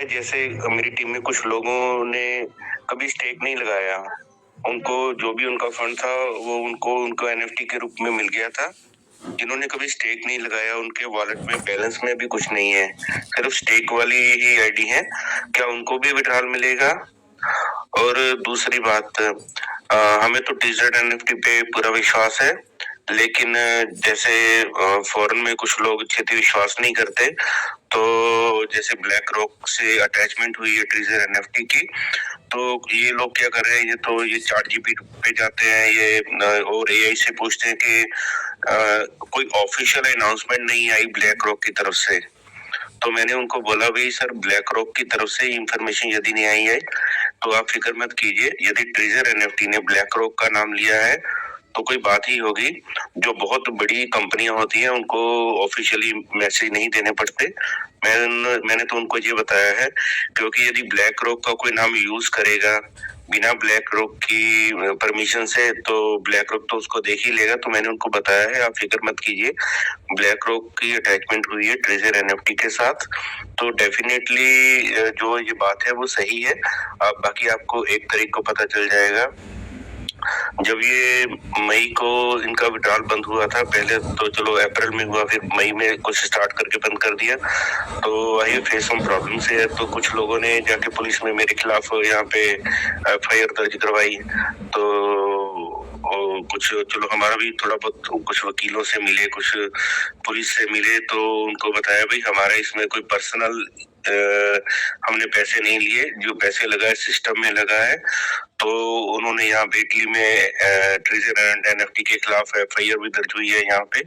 जैसे मेरी टीम में कुछ लोगों ने कभी स्टेक नहीं लगाया। उनको जो भी उनका फंड था वो उनको एनएफटी के रूप में मिल गया था। जिन्होंने कभी स्टेक नहीं लगाया उनके वॉलेट में बैलेंस में भी कुछ नहीं है, सिर्फ स्टेक वाली ही आईडी है। क्या उनको भी विड्रॉल मिलेगा? और दूसरी बात, हमें तो टीजर्ड एनएफटी पे पूरा विश्वास है, लेकिन जैसे फॉरेन में कुछ लोग अच्छे से विश्वास नहीं करते। तो जैसे ब्लैक रॉक से अटैचमेंट हुई है ट्रेजर एनएफटी की, तो ये लोग क्या कर रहे हैं, ये चैट जीपीटी पे जाते हैं और एआई से पूछते हैं कि कोई ऑफिशियल अनाउंसमेंट नहीं आई ब्लैक रॉक की तरफ से। तो मैंने उनको बोला, भाई सर, ब्लैक रॉक की तरफ से इंफॉर्मेशन यदि नहीं आई है तो आप फिक्र मत कीजिए। यदि ट्रेजर एनएफटी ने ब्लैक रॉक का नाम लिया है तो कोई बात ही होगी। जो बहुत बड़ी कंपनियां होती हैं उनको ऑफिशियली मैसेज नहीं देने पड़ते। मैंने तो उनको ये बताया है, क्योंकि यदि ब्लैक रॉक का कोई नाम यूज करेगा बिना ब्लैक रॉक की परमिशन से, तो ब्लैक रॉक तो उसको देख ही लेगा। तो मैंने उनको बताया है, आप फिक्र मत कीजिए, ब्लैक रॉक की अटैचमेंट हुई है ट्रेजर एनएफटी के साथ, तो डेफिनेटली जो ये बात है वो सही है। बाकी आपको 1 तारीख को पता चल जाएगा। जब ये मई को इनका विड्रॉल बंद हुआ था, पहले तो चलो अप्रैल में हुआ, फिर मई में कुछ स्टार्ट करके बंद कर दिया। तो आई फेस सम प्रॉब्लम से, तो कुछ लोगों ने जाके पुलिस में मेरे खिलाफ यहाँ पे एफआईआर दर्ज करवाई। तो कुछ चलो हमारा भी थोड़ा बहुत कुछ वकीलों से मिले, कुछ पुलिस से मिले, तो उनको बताया भाई हमारा इसमें कोई पर्सनल हमने पैसे नहीं लिए, जो पैसे लगा है सिस्टम में लगा है। तो उन्होंने यहाँ बेटली में ट्रेजर एंड एनएफटी के खिलाफ एफआईआर भी दर्ज हुई है यहाँ पे।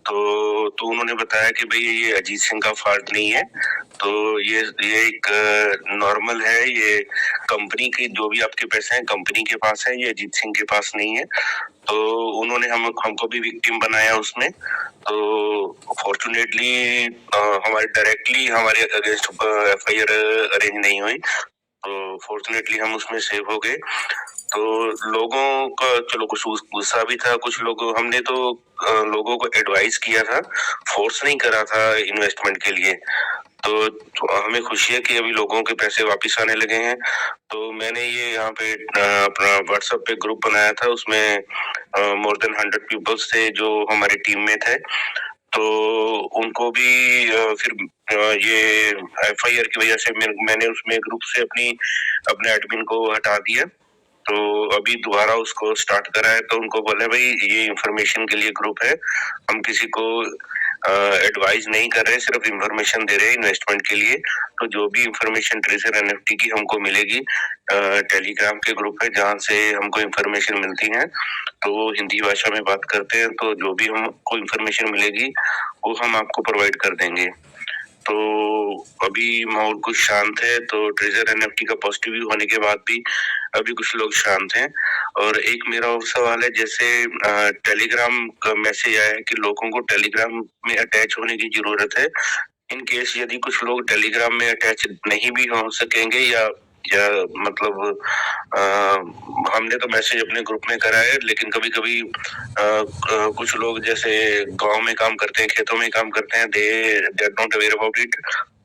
तो उन्होंने बताया कि भाई ये अजीत सिंह का फॉल्ट नहीं है, तो ये एक नॉर्मल है, ये कंपनी के जो भी आपके पैसे हैं कंपनी के पास है, ये अजीत सिंह के पास नहीं है। तो उन्होंने हमको भी विक्टिम बनाया उसमें। तो फॉर्चुनेटली हमारे डायरेक्टली हमारे अगेंस्ट एफआईआर अरेंज नहीं हुई, तो फॉर्चुनेटली हम उसमें सेव हो गए। तो लोगों का चलो कुछ गुस्सा भी था, कुछ लोगों हमने तो लोगों को एडवाइस किया था, फोर्स नहीं करा था इन्वेस्टमेंट के लिए। तो हमें खुशी है कि अभी लोगों के पैसे वापस आने लगे हैं। तो मैंने ये यहाँ पे अपना व्हाट्सएप पे ग्रुप बनाया था, उसमें मोर देन 100 पीपल्स थे जो हमारी टीम में थे। तो उनको भी फिर ये एफआईआर की वजह से मैंने उसमें ग्रुप से अपने एडमिन को हटा दिया। तो अभी दोबारा उसको स्टार्ट करा है। तो उनको बोले, भाई ये इंफॉर्मेशन के लिए ग्रुप है, हम किसी को एडवाइस नहीं कर रहे, सिर्फ इंफॉर्मेशन दे रहे हैं इन्वेस्टमेंट के लिए। तो जो भी इंफॉर्मेशन ट्रेजर एनएफटी की हमको मिलेगी, टेलीग्राम के ग्रुप है जहाँ से हमको इंफॉर्मेशन मिलती है, तो वो हिंदी भाषा में बात करते हैं। तो जो भी हमको इंफॉर्मेशन मिलेगी वो हम आपको प्रोवाइड कर देंगे। तो अभी माहौल कुछ शांत है। तो ट्रेजर एनएफटी का पॉजिटिव होने के बाद भी अभी कुछ लोग शांत हैं। और एक मेरा और सवाल है, जैसे टेलीग्राम का मैसेज आया है कि लोगों को टेलीग्राम में अटैच होने की जरूरत है। इन केस यदि कुछ लोग टेलीग्राम में अटैच नहीं भी हो सकेंगे, या मतलब हमने तो मैसेज अपने ग्रुप में करा है, लेकिन कभी कभी कुछ लोग जैसे गांव में काम करते हैं, खेतों में काम करते हैं, they are not aware about it.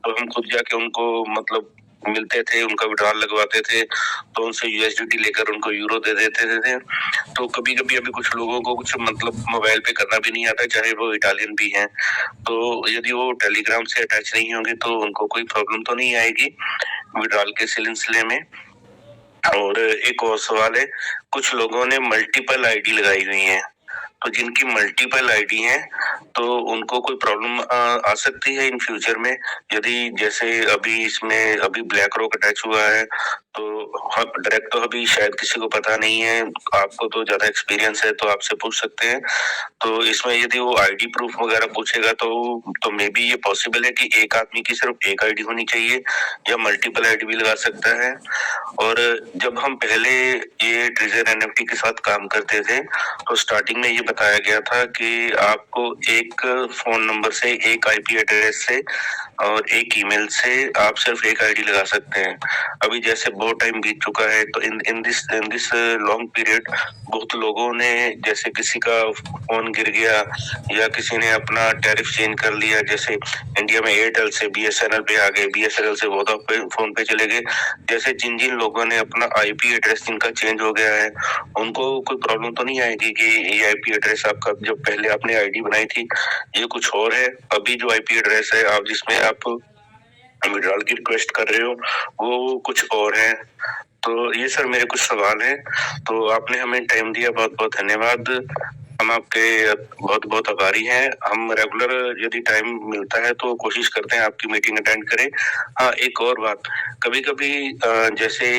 तो हम खुद जाके उनको मतलब मिलते थे, उनका विड्रॉल लगवाते थे, तो उनसे यूएसडीटी लेकर उनको यूरो दे देते थे। तो कभी कभी अभी कुछ लोगों को कुछ मतलब मोबाइल पे करना भी नहीं आता, चाहे वो इटालियन भी हैं। तो यदि वो टेलीग्राम से अटैच नहीं होंगे तो उनको कोई प्रॉब्लम तो नहीं आएगी विड्रॉल के सिलसिले में। और एक और सवाल है, कुछ लोगों ने मल्टीपल आईडी लगाई हुई है, तो जिनकी मल्टीपल आईडी है तो उनको कोई प्रॉब्लम आ सकती है इन फ्यूचर में? यदि जैसे अभी ब्लैक रॉक अटैच हुआ है, तो डायरेक्ट तो अभी शायद किसी को पता नहीं है, आपको तो ज्यादा एक्सपीरियंस है तो आपसे पूछ सकते हैं। तो इसमें यदि वो आईडी प्रूफ वगैरह पूछेगा तो मे बी ये पॉसिबल है कि एक आदमी की सिर्फ एक आईडी होनी चाहिए, या मल्टीपल आईडी भी लगा सकता है। और जब हम पहले ये ट्रेजर एनएफटी के साथ काम करते थे तो स्टार्टिंग में ये बताया गया था कि आपको एक फोन नंबर से, एक आईपी एड्रेस से और एक ईमेल से आप सिर्फ एक आईडी लगा सकते हैं। अभी जैसे बहुत टाइम बीत चुका है, तो इन दिस लॉन्ग पीरियड बहुत लोगों ने, जैसे किसी का फोन गिर गया या किसी ने अपना टैरिफ चेंज कर लिया, जैसे इंडिया में एयरटेल से बीएसएनएल पे आ गए, बीएसएनएल से वोडाफोन पे चले गए। जैसे जिन जिन लोगों ने अपना आईपी एड्रेस जिनका चेंज हो गया है, उनको कोई प्रॉब्लम तो नहीं आएगी कि ये आईपी एड्रेस आपका, जब पहले आपने आईडी बनाई थी ये कुछ और है, अभी जो आईपी एड्रेस है आप जिसमें आप विड्रॉल की रिक्वेस्ट कर रहे हो वो कुछ और है। तो ये सर मेरे कुछ सवाल हैं, तो आपने हमें टाइम दिया, बहुत बहुत धन्यवाद। हम आपके बहुत बहुत आभारी हैं। हम रेगुलर यदि टाइम मिलता है तो कोशिश करते हैं आपकी मीटिंग अटेंड करें। हाँ, एक और बात, कभी कभी जैसे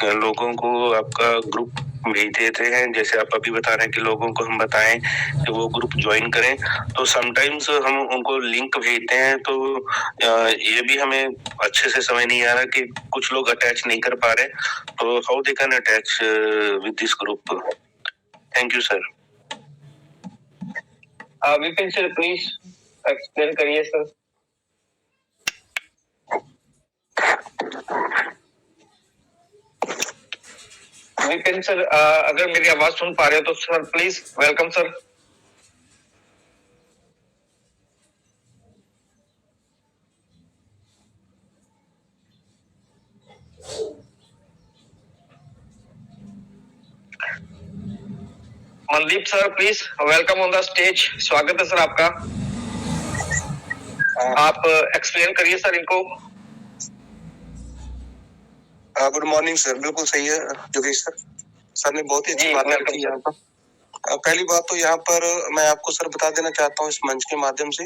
लोगों को आपका ग्रुप भेज देते हैं, जैसे आप अभी बता रहे हैं कि लोगों को हम बताएं कि वो ग्रुप ज्वाइन करें, तो समटाइम्स हम उनको लिंक भेजते हैं, तो ये भी हमें अच्छे से समझ नहीं आ रहा कि कुछ लोग अटैच नहीं कर पा रहे, तो how they can attach with this group. Thank you sir. Vipin sir please explain करिए सर। विपिन सर अगर मेरी आवाज सुन पा रहे हो तो sir please welcome sir. Mandeep sir please welcome on the stage, स्वागत है सर आपका। आप एक्सप्लेन करिए सर इनको। गुड मॉर्निंग सर, बिल्कुल सही है योगेश सर, सर ने बहुत ही अच्छी बात की यहाँ पर। पहली बात तो यहाँ पर मैं आपको सर बता देना चाहता हूँ इस मंच के माध्यम से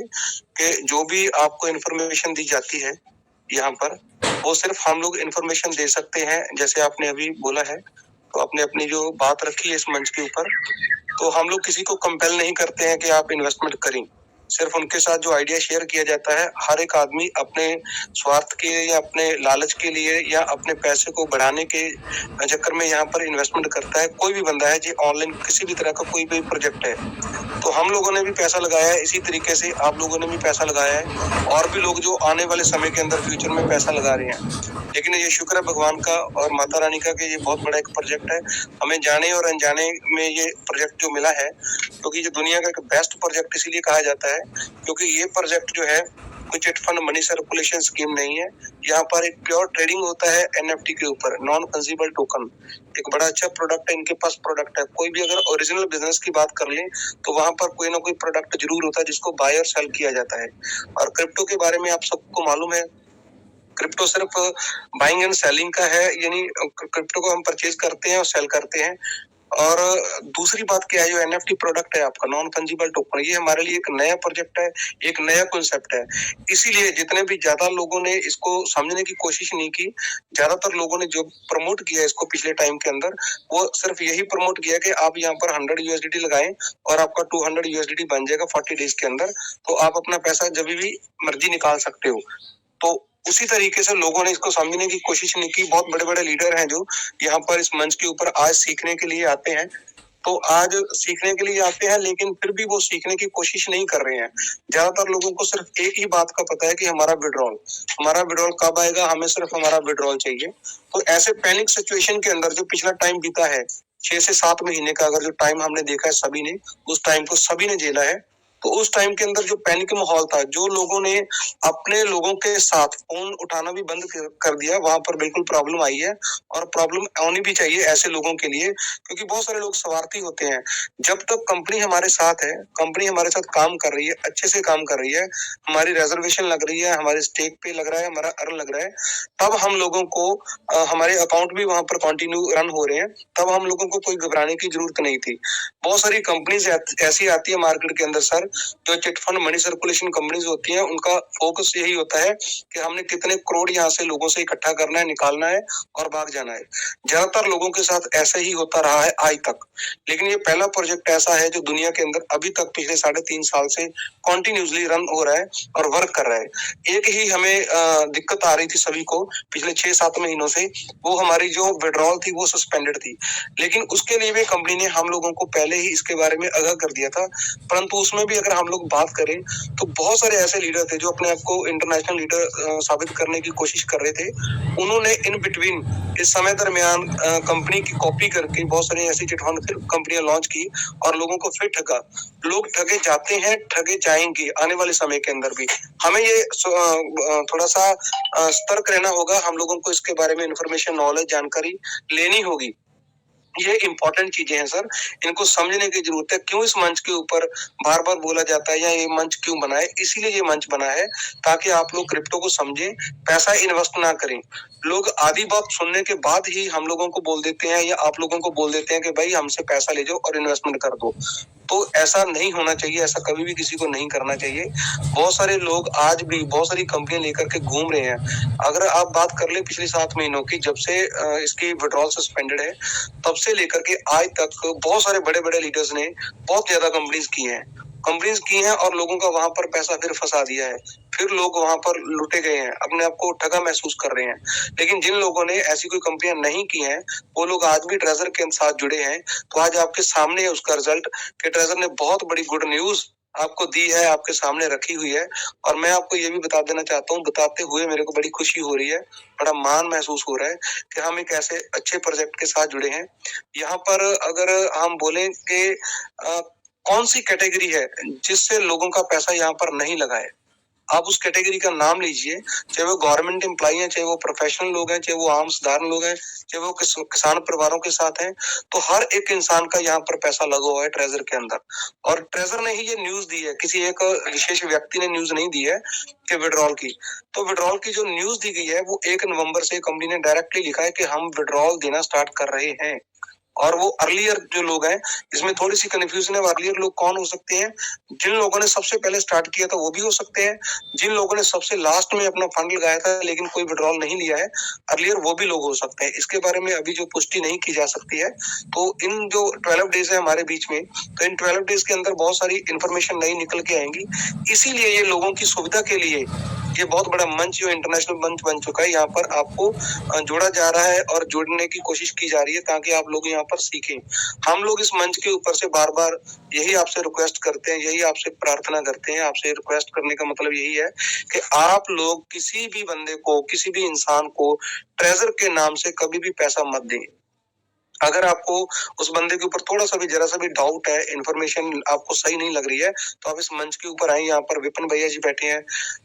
कि जो भी आपको इन्फॉर्मेशन दी जाती है यहाँ पर, वो सिर्फ हम लोग इन्फॉर्मेशन दे सकते हैं, जैसे आपने अभी बोला है, तो आपने अपनी जो बात रखी है इस मंच के ऊपर, तो हम लोग किसी को कंपेल नहीं करते हैं कि आप इन्वेस्टमेंट करें। सिर्फ उनके साथ जो आइडिया शेयर किया जाता है, हर एक आदमी अपने स्वार्थ के या अपने लालच के लिए या अपने पैसे को बढ़ाने के चक्कर में यहाँ पर इन्वेस्टमेंट करता है। कोई भी बंदा है जो ऑनलाइन किसी भी तरह का कोई भी प्रोजेक्ट है, तो हम लोगों ने भी पैसा लगाया है, इसी तरीके से आप लोगों ने भी पैसा लगाया है, और भी लोग जो आने वाले समय के अंदर फ्यूचर में पैसा लगा रहे हैं। लेकिन ये शुक्र है भगवान का और माता रानी का कि ये बहुत बड़ा एक प्रोजेक्ट है, हमें जाने और अनजाने में ये प्रोजेक्ट जो मिला है, क्योंकि ये दुनिया का एक बेस्ट प्रोजेक्ट इसीलिए कहा जाता है क्योंकि ये प्रोजेक्ट जो है कोई chit fund money circulation scheme नहीं है। यहाँ पर एक प्योर ट्रेडिंग होता है एनएफटी के ऊपर, नॉन फंजिबल टोकन। एक बड़ा अच्छा प्रोडक्ट है, इनके पास प्रोडक्ट है। कोई भी अगर ओरिजिनल बिजनेस की बात कर ले तो वहां पर कोई ना कोई प्रोडक्ट जरूर होता है जिसको बाय और सेल किया जाता है। और क्रिप्टो के बारे में आप सबको मालूम है, क्रिप्टो सिर्फ बाइंग एंड सेलिंग का है, यानी क्रिप्टो को हम परचेज करते हैं और सेल करते हैं। और दूसरी बात क्या है, जो एनएफटी प्रोडक्ट है आपका नॉन फंजिबल टोकन, ये हमारे लिए एक नया प्रोजेक्ट है, एक नया कॉन्सेप्ट है। इसीलिए जितने भी ज्यादा लोगों ने इसको समझने की कोशिश नहीं की, ज्यादातर लोगों ने जो प्रमोट किया इसको पिछले टाइम के अंदर, वो सिर्फ यही प्रमोट किया कि आप यहाँ पर 100 यूएसडीटी लगाएं और आपका 200 यूएसडीटी बन जाएगा 40 डेज के अंदर, तो आप अपना पैसा जब भी मर्जी निकाल सकते हो। तो उसी तरीके से लोगों ने इसको समझने की कोशिश नहीं की। बहुत बड़े बड़े लीडर हैं जो यहाँ पर इस मंच के ऊपर आज सीखने के लिए आते हैं, तो आज सीखने के लिए आते हैं, लेकिन फिर भी वो सीखने की कोशिश नहीं कर रहे हैं। ज्यादातर लोगों को सिर्फ एक ही बात का पता है कि हमारा विड्रॉल कब आएगा, हमें सिर्फ हमारा विड्रॉल चाहिए। तो ऐसे पैनिक सिचुएशन के अंदर जो पिछला टाइम बीता है 6 से 7 महीने का, अगर जो टाइम हमने देखा है सभी ने, उस टाइम को सभी ने झेला है। तो उस टाइम के अंदर जो पैनिक माहौल था, जो लोगों ने अपने लोगों के साथ फोन उठाना भी बंद कर दिया, वहां पर बिल्कुल प्रॉब्लम आई है। और प्रॉब्लम आनी भी चाहिए ऐसे लोगों के लिए, क्योंकि बहुत सारे लोग स्वार्थी होते हैं। जब तक कंपनी हमारे साथ है, कंपनी हमारे साथ काम कर रही है, अच्छे से काम कर रही है, हमारी रिजर्वेशन लग रही है, हमारे स्टेक पे लग रहा है, हमारा अर्न लग रहा है, तब हम लोगों को हमारे अकाउंट भी वहां पर कंटिन्यू रन हो रहे हैं, तब हम लोगों को कोई घबराने की जरूरत नहीं थी। बहुत सारी कंपनीज ऐसी आती है मार्केट के अंदर सर, जो chit fund money circulation companies होती हैं, उनका फोकस यही होता है कि हमने कितने करोड़ यहाँ से लोगों से इकट्ठा करना है, निकालना है और भाग जाना है। ज्यादातर लोगों के साथ ऐसा ही होता रहा है आज तक, लेकिन ये पहला प्रोजेक्ट ऐसा है जो दुनिया के अंदर अभी तक पिछले 3.5 साल से कॉन्टिन्यूसली रन हो रहा है और वर्क कर रहा है। एक ही हमें दिक्कत आ रही थी सभी को पिछले 6-7 महीनों से, वो हमारी जो विड्रॉल थी वो सस्पेंडेड थी, लेकिन उसके लिए भी कंपनी ने हम लोगों को पहले ही इसके बारे में आगाह कर दिया था। परंतु उसमें भी अगर हम लोग बात करें तो बहुत सारे ऐसे लीडर थे जो अपने आप को इंटरनेशनल लीडर साबित करने की कोशिश कर रहे थे। उन्होंने इन बिटवीन इस समय दरमियान कंपनी की कॉपी करके बहुत सारी ऐसी चिटफंड कंपनियां लॉन्च की और लोगों को फिर ठगा। लोग ठगे जाते हैं, ठगे जाएंगे आने वाले समय के अंदर भी। हमें ये थोड़ा सा सतर्क रहना होगा, हम लोगों को इसके बारे में इंफॉर्मेशन, नॉलेज, जानकारी लेनी होगी। ये इंपॉर्टेंट चीजें हैं सर, इनको समझने की जरूरत है। क्यों इस मंच के ऊपर बार बार बोला जाता है या ये मंच क्यों बना है? इसीलिए ये मंच बना है ताकि आप लोग क्रिप्टो को समझें, पैसा इन्वेस्ट ना करें। लोग आधी बात सुनने के बाद ही हम लोगों को बोल देते हैं या आप लोगों को बोल देते हैं कि भाई हमसे पैसा ले जाओ और इन्वेस्टमेंट कर दो। तो ऐसा नहीं होना चाहिए, ऐसा कभी भी किसी को नहीं करना चाहिए। बहुत सारे लोग आज भी बहुत सारी कंपनियां लेकर के घूम रहे हैं। अगर आप बात कर ले पिछले 7 महीनों की, जब से इसकी विड्रॉल सस्पेंडेड है, तब से लेकर के आज तक बहुत सारे बड़े बड़े लीडर्स ने बहुत ज्यादा कंपनीज की हैं और लोगों का वहां पर पैसा फिर फंसा दिया है। फिर लोग वहां पर लुटे गए हैं, अपने आप को ठगा महसूस कर रहे हैं। लेकिन जिन लोगों ने ऐसी कोई कंपनियां नहीं की हैं, वो लोग आज भी ट्रेजर के साथ जुड़े हैं। तो आज आपके सामने है उसका रिजल्ट कि ट्रेजर ने बहुत बड़ी गुड न्यूज आपको दी है, आपके सामने रखी हुई है। और मैं आपको ये भी बता देना चाहता हूँ, बताते हुए मेरे को बड़ी खुशी हो रही है, बड़ा मान महसूस हो रहा है कि हम एक ऐसे अच्छे प्रोजेक्ट के साथ जुड़े हैं। यहाँ पर अगर हम बोलें कि कौन सी कैटेगरी है जिससे लोगों का पैसा यहाँ पर नहीं लगा है, आप उस कैटेगरी का नाम लीजिए। चाहे वो गवर्नमेंट एम्प्लॉई हैं, चाहे वो प्रोफेशनल लोग हैं, चाहे वो आम साधारण लोग हैं, चाहे वो किसान परिवारों के साथ हैं, तो हर एक इंसान का यहाँ पर पैसा लगा हुआ है ट्रेजर के अंदर। और ट्रेजर ने ही ये न्यूज दी है, किसी एक विशेष व्यक्ति ने न्यूज नहीं दी है कि विड्रॉल की। तो विड्रॉल की जो न्यूज दी गई है वो 1 नवंबर से कंपनी ने डायरेक्टली लिखा है कि हम विड्रॉल देना स्टार्ट कर रहे हैं। और वो अर्लियर जो लोग हैं, इसमें थोड़ी सी कंफ्यूजन है, अर्लियर लोग कौन हो सकते हैं? जिन लोगों ने सबसे पहले स्टार्ट किया था वो भी हो सकते हैं, जिन लोगों ने सबसे लास्ट में अपना फंड लगाया था लेकिन कोई विड्रॉल नहीं लिया है, अर्लियर, वो भी लोग हो सकते हैं। इसके बारे में अभी जो पुष्टि नहीं की जा सकती है। तो इन जो 12 डेज है हमारे बीच में, तो इन 12 डेज के अंदर बहुत सारी इंफॉर्मेशन नई निकल के आएंगी। इसीलिए ये लोगों की सुविधा के लिए ये बहुत बड़ा मंच, जो इंटरनेशनल मंच बन चुका है, यहाँ पर आपको जोड़ा जा रहा है और जोड़ने की कोशिश की जा रही है ताकि आप लोग यहाँ पर सीखें। हम लोग इस मंच के ऊपर से बार बार यही आपसे रिक्वेस्ट करते हैं, यही आपसे प्रार्थना करते हैं। आपसे रिक्वेस्ट करने का मतलब यही है कि आप लोग किसी भी बंदे को, किसी भी इंसान को ट्रेजर के नाम से कभी भी पैसा मत दें। अगर आपको उस बंदे के ऊपर थोड़ा सा भी, जरा सा भी डाउट है, इंफॉर्मेशन आपको सही नहीं लग रही है, तो आप इस मंच के ऊपर आए। यहाँ पर विपिन भैया जी बैठे हैं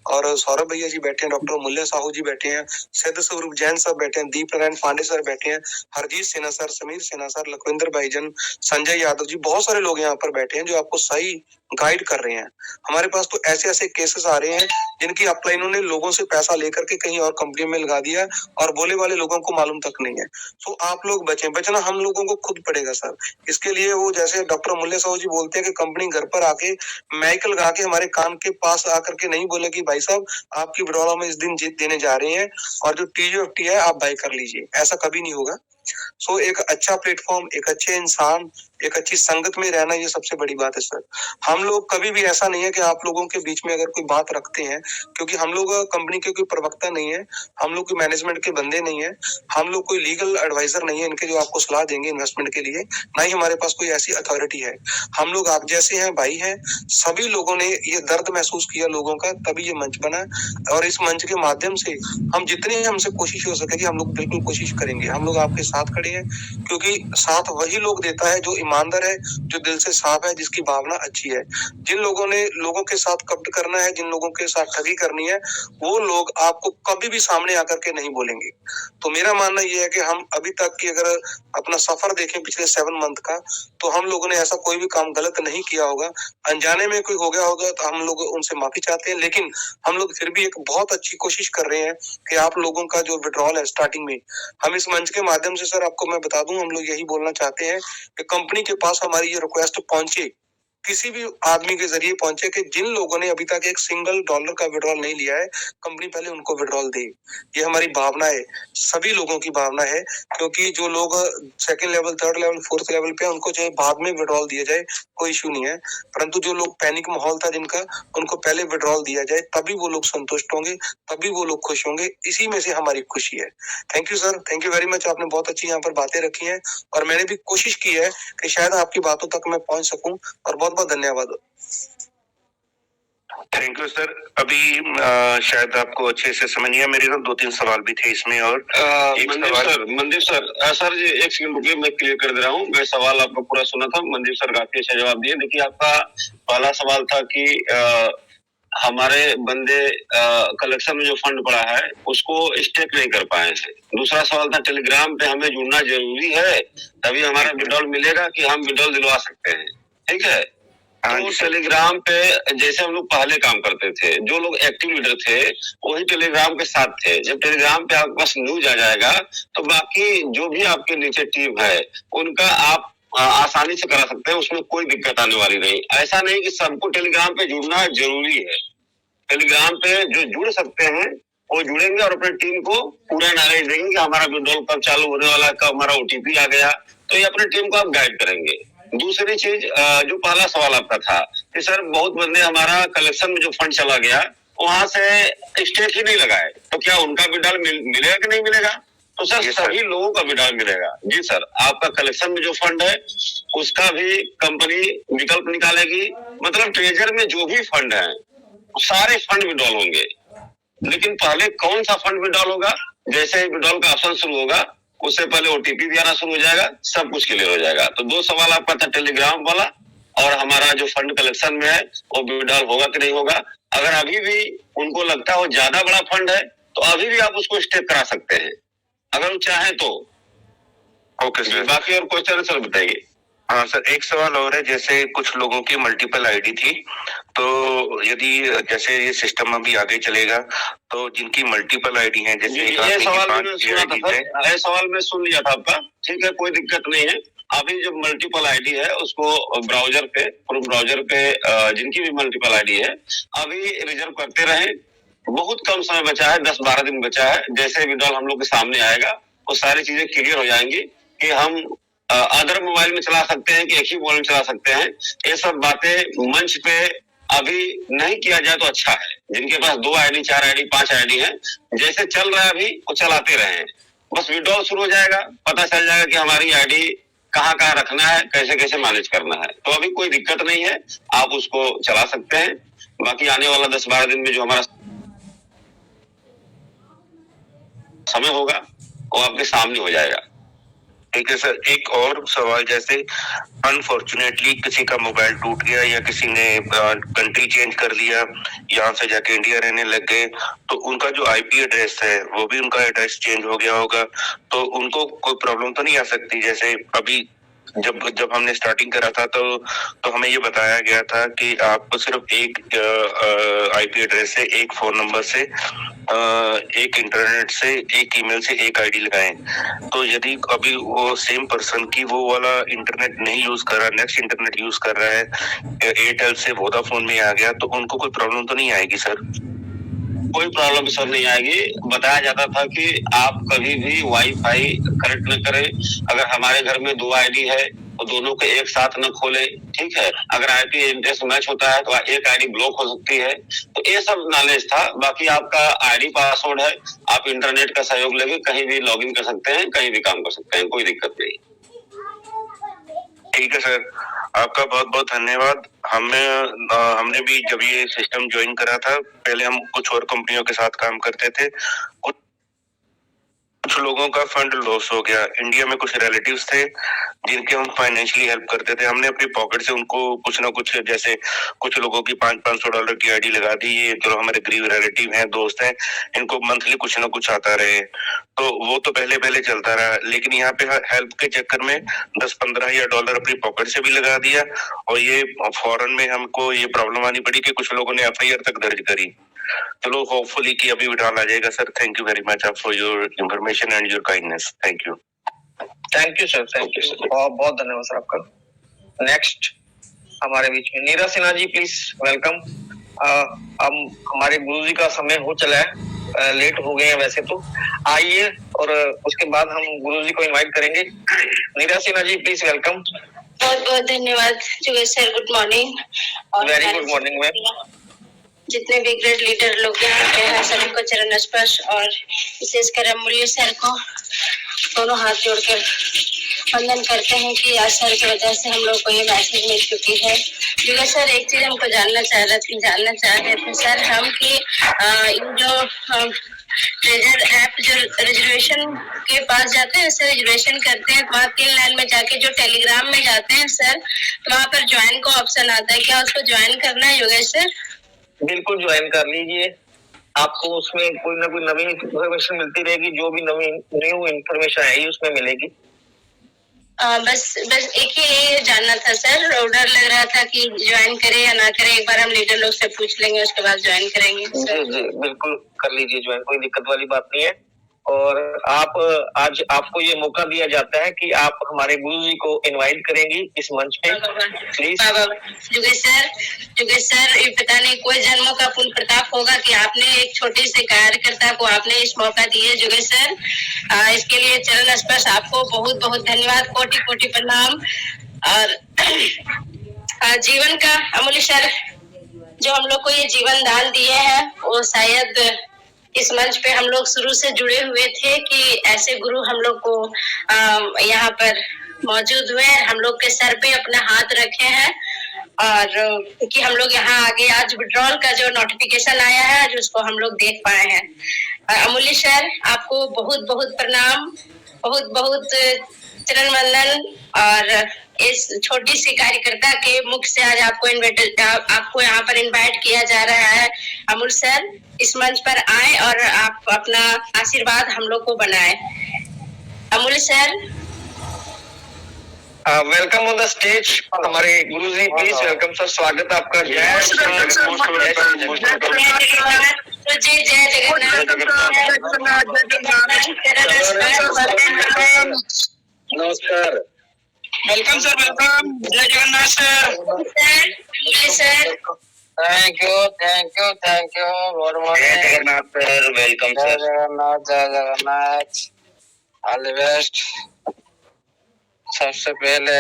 और सौरभ भैया जी बैठे हैं, डॉक्टर मूल्य साहू जी बैठे हैं, सिद्ध स्वरूप जैन साहब बैठे हैं, दीप नारायण पांडे सर बैठे हैं, हरजीत सिन्हा सर, समीर सिन्हा सर, लखविंदर भाईजन, संजय यादव जी, बहुत सारे लोग यहाँ पर बैठे हैं जो आपको सही गाइड कर रहे हैं। हमारे पास तो ऐसे ऐसे केसेस आ रहे हैं जिनकी अपलाइनों ने लोगों से पैसा लेकर के कहीं और कंपनी में लगा दिया और बोले वाले लोगों को मालूम तक नहीं है। तो आप लोग बचें, बचना हम लोगों को खुद पड़ेगा सर। इसके लिए वो जैसे डॉक्टर मूल्य साहू जी बोलते हैं कि कंपनी घर पर आके माइक लगा के हमारे कान के पास आकर के नहीं बोले कि भाई साहब आपकी विड्रॉल में इस दिन जीत देने जा रहे हैं और जो TJFT है आप बाय कर लीजिए, ऐसा कभी नहीं होगा। सो एक अच्छा प्लेटफॉर्म, एक अच्छे इंसान, एक अच्छी संगत में रहना, ये सबसे बड़ी बात है सर। हम लोग कभी भी ऐसा नहीं है कि आप लोगों के बीच में अगर कोई बात रखते हैं, क्योंकि हम लोग कंपनी के कोई प्रवक्ता नहीं है, हम लोग कोई मैनेजमेंट के बंदे नहीं है, हम लोग कोई लीगल एडवाइजर नहीं है इनके जो आपको सलाह देंगे इन्वेस्टमेंट के लिए, ना ही हमारे पास कोई ऐसी अथॉरिटी है। हम लोग आप जैसे हैं, भाई हैं। सभी लोगों ने ये दर्द महसूस किया लोगों का, तभी ये मंच बना। और इस मंच के माध्यम से हम जितनी हमसे कोशिश हो सकेगी, हम लोग बिल्कुल कोशिश करेंगे। हम लोग आपके साथ खड़े हैं, क्योंकि साथ वही लोग देता है जो ईमानदार है, जो दिल से साफ है, जिसकी भावना अच्छी है। जिन लोगों ने लोगों के साथ कपट करना है, जिन लोगों के साथ ठगी करनी है, वो लोग आपको कभी भी सामने आकर के नहीं बोलेंगे। तो मेरा मानना यह है कि हम अभी तक की अगर अपना सफर देखें पिछले 7 मंथ का, तो हम लोगों ने ऐसा कोई भी काम गलत नहीं किया होगा। अनजाने में कोई हो गया होगा तो हम लोग उनसे माफी चाहते हैं, लेकिन हम लोग फिर भी एक बहुत अच्छी कोशिश कर रहे हैं कि आप लोगों का जो विड्रॉल है स्टार्टिंग में, हम इस मंच के माध्यम से सर आपको मैं बता दूं, हम लोग यही बोलना चाहते हैं कि कंपनी के पास हमारी ये रिक्वेस्ट पहुंचे किसी भी आदमी के जरिए पहुंचे कि जिन लोगों ने अभी तक एक सिंगल डॉलर का विड्रॉल नहीं लिया है, कंपनी पहले उनको विड्रॉल दे। ये हमारी भावना है, सभी लोगों की भावना है, क्योंकि जो लोग second level, third level, fourth level पे, उनको चाहे बाद में विड्रॉल दिया जाए, कोई इश्यू नहीं है, परंतु जो लोग पैनिक माहौल था जिनका, उनको पहले विड्रॉल दिया जाए, तभी वो लोग संतुष्ट होंगे, तभी वो लोग खुश होंगे। इसी में से हमारी खुशी है। Thank you sir, thank you very much. आपने बहुत अच्छी यहाँ पर बातें रखी हैं और मैंने भी कोशिश की है कि शायद आपकी बातों तक मैं पहुंच सकूं, और बहुत बहुत धन्यवाद। Thank you sir. अभी शायद आपको अच्छे से समझ नहीं आया, मेरे तो 2-3 सवाल भी थे इसमें। और मनदीप सर जी एक सेकंड रुकिए, मैं क्लियर कर दे रहा हूँ। मैं सवाल आपका पूरा सुना था, मनदीप सर काफी अच्छा जवाब दिए। देखिए, आपका पहला सवाल था कि हमारे बंदे कलेक्शन में जो फंड पड़ा है उसको स्टेक नहीं कर पाए थे। दूसरा सवाल था टेलीग्राम पे हमें जुड़ना जरूरी है तभी हमारा विड्रॉल मिलेगा कि हम विड्रॉल दिलवा सकते हैं, ठीक है? तो टेलीग्राम पे जैसे हम लोग पहले काम करते थे, जो लोग एक्टिव लीडर थे वही टेलीग्राम के साथ थे। जब टेलीग्राम पे आपके पास न्यूज आ जाएगा तो बाकी जो भी आपके नीचे टीम है उनका आप आसानी से करा सकते हैं, उसमें कोई दिक्कत आने वाली नहीं। ऐसा नहीं कि सबको टेलीग्राम पे जुड़ना जरूरी है। टेलीग्राम पे जो जुड़ सकते हैं वो जुड़ेंगे और अपनी टीम को पूरा नॉलेज देंगे कि हमारा विड्रॉल कब चालू होने वाला है, कब हमारा ओटीपी आ गया, तो ये अपनी टीम को आप गाइड करेंगे। दूसरी चीज, जो पहला सवाल आपका था कि सर बहुत बंदे हमारा कलेक्शन में जो फंड चला गया वहां से स्टेक ही नहीं लगाए, तो क्या उनका विड्रॉल मिलेगा कि नहीं मिलेगा? तो सर सभी लोगों का विड्रॉल मिलेगा। जी सर, आपका कलेक्शन में जो फंड है उसका भी कंपनी विकल्प निकालेगी। मतलब ट्रेजर में जो भी फंड है सारे फंड विड्रॉल होंगे, लेकिन पहले कौन सा फंड विड्रॉल होगा? जैसे ही विड्रॉल का ऑप्शन शुरू होगा उससे पहले ओटीपी भी आना शुरू हो जाएगा, सब कुछ क्लियर हो जाएगा। तो 2 सवाल आपका था, टेलीग्राम वाला और हमारा जो फंड कलेक्शन में है वो विड्रॉल होगा कि नहीं होगा। अगर अभी भी उनको लगता है वो ज्यादा बड़ा फंड है तो अभी भी आप उसको स्टेक करा सकते हैं अगर वो चाहे तो। Okay sir. बाकी और क्वेश्चन सर बताइए। हाँ सर, एक सवाल और है। जैसे कुछ लोगों की मल्टीपल आईडी थी, तो यदि जैसे ये सिस्टम अभी आगे चलेगा तो जिनकी मल्टीपल आईडी है, जैसे ये सवाल मैं सुन लिया था आपका, ठीक है, कोई दिक्कत नहीं है। अभी जो मल्टीपल आईडी है उसको ब्राउजर पे, क्रोम ब्राउजर पे जिनकी भी मल्टीपल आईडी है अभी रिजर्व करते रहे। बहुत कम समय बचा है, 10-12 दिन बचा है। जैसे विड्रॉल हम लोग के सामने आएगा वो सारी चीजें क्लियर हो जाएंगी कि हम अदर मोबाइल में चला सकते हैं कि एक ही मोबाइल में चला सकते हैं। ये सब बातें मंच पे अभी नहीं किया जाए तो अच्छा है। जिनके पास 2 आईडी, 4 आईडी, 5 आईडी है, जैसे चल रहा है अभी वो चलाते रहे। बस विड्रॉल शुरू हो जाएगा, पता चल जाएगा कि हमारी आईडी कहाँ कहाँ रखना है, कैसे कैसे मैनेज करना है। तो अभी कोई दिक्कत नहीं है, आप उसको चला सकते हैं। बाकी आने वाला 10-12 दिन में जो हमारा समय होगा वो आपके सामने हो जाएगा। ठीक है सर। एक और सवाल, जैसे अनफॉर्चुनेटली किसी का मोबाइल टूट गया या किसी ने कंट्री चेंज कर लिया, यहाँ से जाके इंडिया रहने लग गए, तो उनका जो आईपी एड्रेस है वो भी उनका एड्रेस चेंज हो गया होगा, तो उनको कोई प्रॉब्लम तो नहीं आ सकती? जैसे अभी जब हमने स्टार्टिंग करा था तो हमें ये बताया गया था कि आपको सिर्फ एक आईपी एड्रेस से, एक फोन नंबर से, एक इंटरनेट से, एक ईमेल से एक आईडी लगाएं। तो यदि अभी वो सेम पर्सन की वो वाला इंटरनेट नहीं यूज कर रहा, नेक्स्ट इंटरनेट यूज कर रहा है, एयरटेल से वोडाफोन में आ गया, तो उनको कोई प्रॉब्लम तो नहीं आएगी सर? कोई प्रॉब्लम सर नहीं आएगी। बताया जाता था कि आप कभी भी वाईफाई कनेक्ट न करें। अगर हमारे घर में 2 आईडी है तो दोनों को एक साथ न खोलें, ठीक है? अगर आईपी एड्रेस मैच होता है तो एक आईडी ब्लॉक हो सकती है। तो ये सब नॉलेज था। बाकी आपका आईडी पासवर्ड है, आप इंटरनेट का सहयोग लेके कहीं भी लॉगिन कर सकते हैं, कहीं भी काम कर सकते हैं, कोई दिक्कत नहीं। ठीक है सर, आपका बहुत बहुत धन्यवाद। हमने भी जब ये सिस्टम ज्वाइन करा था, पहले हम कुछ और कंपनियों के साथ काम करते थे। कुछ लोगों का फंड लॉस हो गया। इंडिया में कुछ रिलेटिव्स थे जिनके हम फाइनेंशियली हेल्प करते थे। हमने अपनी पॉकेट से उनको कुछ ना कुछ, जैसे कुछ लोगों की $500 की आईडी लगा दी। ये जो हमारे गरीब रिलेटिव हैं, दोस्त हैं, इनको मंथली कुछ ना कुछ आता रहे, तो वो तो पहले चलता रहा। लेकिन यहाँ पे हेल्प के चक्कर में $10-15,000 अपनी पॉकेट से भी लगा दिया, और ये फौरन में हमको ये प्रॉब्लम आनी पड़ी कि कुछ लोगों ने FIR तक दर्ज करी। चलो, होपफुली कि अभी विड्रॉल आ जाएगा sir. Thank you very much for your information and your kindness. Thank you. Thank you sir, thank you sir, बहुत बहुत धन्यवाद सर आपका। नेक्स्ट हमारे बीच में। नीरा सिन्हा जी प्लीज वेलकम। अब हमारे गुरुजी का समय हो चला है, लेट हो गए हैं वैसे तो, आइए और उसके बाद हम गुरुजी को इनवाइट करेंगे। Neera Sinha ji please welcome. बहुत बहुत धन्यवाद जुगेश sir, good morning. Very good morning ma'am. जितने भी ग्रेट लीडर लोग यहाँ पे हैं सभी को चरण स्पर्श, और विशेषकर अमूल्य सर को दोनों हाथ जोड़कर वंदन करते हैं कि आज सर की वजह से हम लोग को ये मैसेज मिल चुकी है। जुगेश सर एक चीज हमको जानना चाह रहे थे सर हम कि इन जो ट्रेजर ऐप जो रिजर्वेशन के पास जाते हैं सर, रिजर्वेशन करते हैं वहाँ 3 लाइन में जाके जो टेलीग्राम में जाते हैं सर, वहाँ पर ज्वाइन का ऑप्शन आता है, क्या उसको ज्वाइन करना है योगेश सर? बिल्कुल ज्वाइन कर लीजिए, आपको उसमें कोई ना कोई नवी इन्फॉर्मेशन मिलती रहेगी, जो भी न्यू इन्फॉर्मेशन आएगी उसमें मिलेगी। बस एक ही ये जानना था सर, डर लग रहा था कि ज्वाइन करे या ना करे, एक बार हम लीडर लोग से पूछ लेंगे उसके बाद ज्वाइन करेंगे। जी जी बिल्कुल कर लीजिए ज्वाइन, कोई दिक्कत वाली बात नहीं है। और आप आज आपको ये मौका दिया जाता है कि आप हमारे गुरु जी को इनवाइट करेंगी इस मंच पे, प्लीज। जुगेश सर ये पता नहीं कोई जन्मों का पुण्य प्रताप होगा कि आपने एक छोटे से कार्यकर्ता को आपने इस मौका दिए जुगेश सर, इसके लिए चरण स्पर्श आपको बहुत बहुत धन्यवाद, कोटि कोटि प्रणाम। और जीवन का अमूल्य सर जो हम लोग को ये जीवन दान दिए हैं, वो शायद इस मंच पे हम लोग शुरू से जुड़े हुए थे कि ऐसे गुरु हम लोग को यहाँ पर मौजूद हुए, हम लोग के सर पे अपना हाथ रखे हैं, और कि हम लोग यहाँ आगे आज विड्रॉल का जो नोटिफिकेशन आया है आज उसको हम लोग देख पाए हैं। अमूल्य सर आपको बहुत बहुत प्रणाम, बहुत बहुत चरण वंदन। और इस छोटी सी कार्यकर्ता के मुख से आज आपको आपको यहाँ पर इनवाइट किया जा रहा है। अमूल सर इस मंच पर आए और आप अपना आशीर्वाद हम लोग को बनाए। Amul sir welcome on the stage हमारे गुरुजी, प्लीज वेलकम सर, स्वागत आपका। जय जय नमस्कार, वेलकम सर, वेलकम, जय Jagannath sir. Sir thank you good morning. Jagannath sir, welcome sir. जय जगन्नाथ, ऑल द बेस्ट। सबसे पहले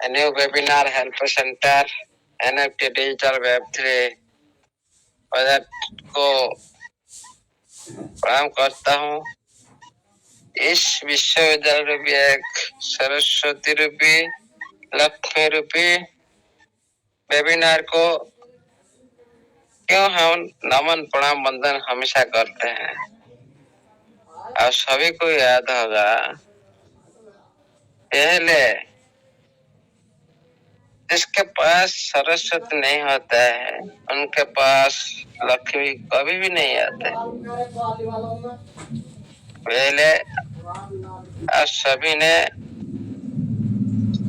new webinar help centre NFT digital Web3 project को प्रणाम करता हूँ। इस विश्वविद्यालय रूपी एक सरस्वती रूपी लक्ष्मी रूपी वेबिनार को क्यों हम नमन प्रणाम वंदन हमेशा करते हैं। और सभी को याद होगा पहले जिसके पास सरस्वती नहीं होता है उनके पास लक्ष्मी कभी भी नहीं आते। पहले आप सभी ने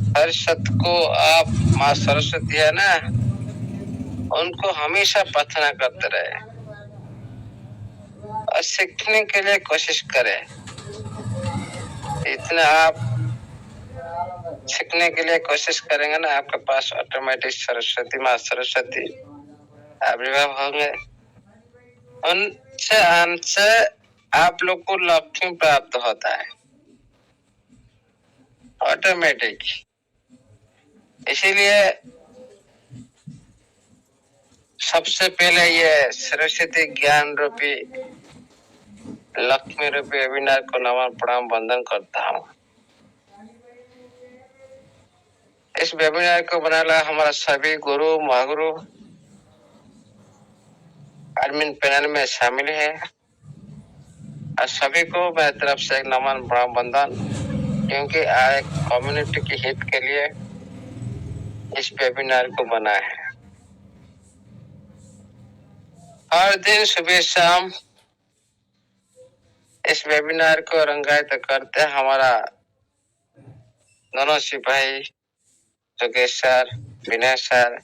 सरस्वती को, आप माँ सरस्वती है ना, उनको हमेशा प्रार्थना करते रहे और सीखने के लिए कोशिश करें। इतना आप सीखने के लिए कोशिश करेंगे ना, आपके पास ऑटोमेटिक सरस्वती माँ सरस्वती आविर्भाव होंगे। उनसे आप लोग को लक्ष्मी प्राप्त होता है ऑटोमेटिक। इसीलिए सबसे पहले ये सरस्वती ज्ञान रूपी लक्ष्मी रूपी वेबिनार को नमन प्रणाम वंदन करता हूँ। इस वेबिनार को बनाना हमारा सभी गुरु महागुरु एडमिन पैनल में शामिल है, और सभी को मेरी तरफ से एक नमन प्रणाम वंदन, क्योंकि एक कम्युनिटी के हित के लिए इस वेबिनार को बना है। हर दिन सुबह शाम इस वेबिनार को रंगायत करते हमारा दोनों सिपाही जोगेश सर, विनय सर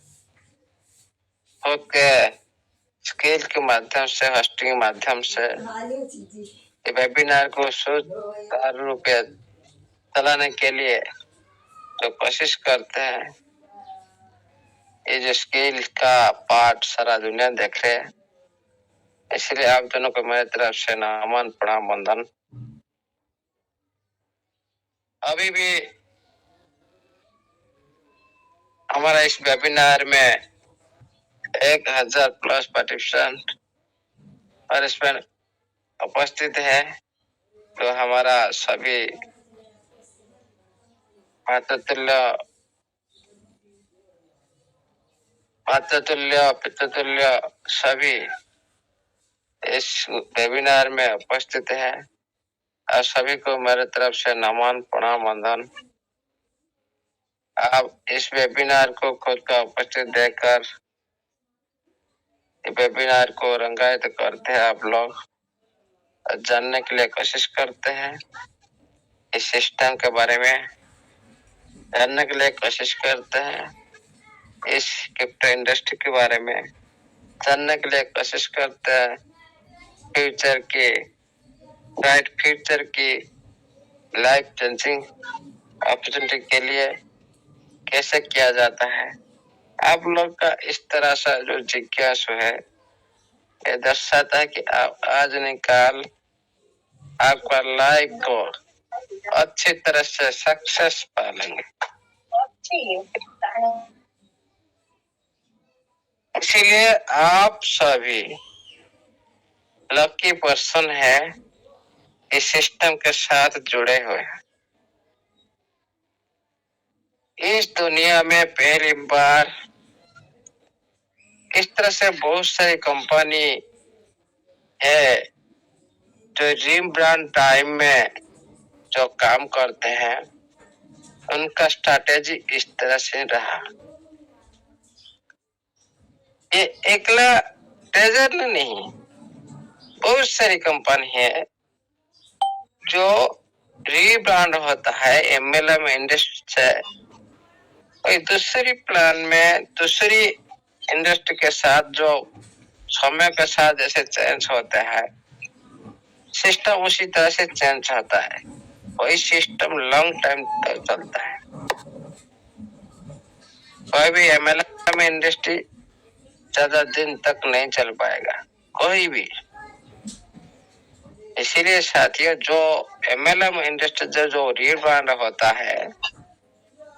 होके स्किल के माध्यम से, होस्टिंग के माध्यम से ये वेबिनार को सुचारू रूप से चलाने के लिए जो कोशिश करते हैं, ये जो स्किल का पार्ट सारा दुनिया देख रहे हैं, इसलिए आप दोनों को मेरी तरफ से नमन प्रणाम वंदन। अभी भी हमारा इस वेबिनार में 1000 प्लस पार्टिसिपेंट और इसमें उपस्थित है, तो हमारा सभी मातृतुल्य पितृतुल्य सभी इस वेबिनार में उपस्थित है और सभी को मेरे तरफ से नमन प्रणाम वंदन। आप इस वेबिनार को खुद का उपस्थित देकर वेबिनार को रंगायत करते हैं, आप लोग जानने के लिए कोशिश करते हैं, इस सिस्टम के बारे में जानने के लिए कोशिश करते हैं, इस क्रिप्टो इंडस्ट्री के बारे में जानने के लिए कोशिश करते हैं, फ्यूचर की ब्राइट फ्यूचर की लाइफ चेंजिंग अपॉर्चुनिटी के लिए कैसे किया जाता है। आप लोग का इस तरह से जो जिज्ञासु है, ये दर्शाता है कि आप आज निकाल आपका लाइफ को अच्छी तरह से सक्सेस पालेंगे। इसीलिए आप सभी लकी पर्सन है, इस सिस्टम के साथ जुड़े हुए हैं। इस दुनिया में पहली बार इस तरह से बहुत सारी कंपनी है जो ड्रीम ब्रांड टाइम में जो काम करते हैं, उनका स्ट्रैटेजी इस तरह से रहा। ये एकला ट्रेजर नहीं, बहुत सारी कंपनी है जो रीब्रांड होता है MLM इंडस्ट्री से कोई दूसरी प्लान में दूसरी इंडस्ट्री के साथ, जो समय के साथ जैसे चेंज होता है, सिस्टम उसी तरह से चेंज होता है। वही सिस्टम लॉन्ग टाइम तक चलता है। कोई भी MLM इंडस्ट्री ज्यादा दिन तक नहीं चल पाएगा, कोई भी। इसीलिए साथियों, जो MLM इंडस्ट्री जो रीब्रांड होता है,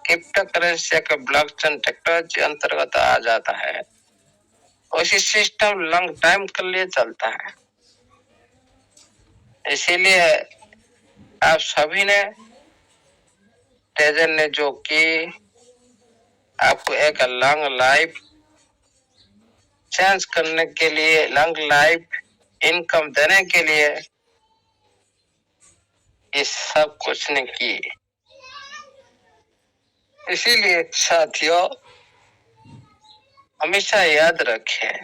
क्रिप्टो करेंसी का ब्लॉकचेन टेक्नोलॉजी अंतर्गत आ जाता है, उसी सिस्टम लॉन्ग टाइम के लिए चलता है। इसीलिए आप सभी ने ट्रेजर ने जो की आपको एक लॉन्ग लाइफ चेंज करने के लिए, लॉन्ग लाइफ इनकम देने के लिए ये सब कुछ ने की। इसीलिए साथियों, हमेशा याद रखें,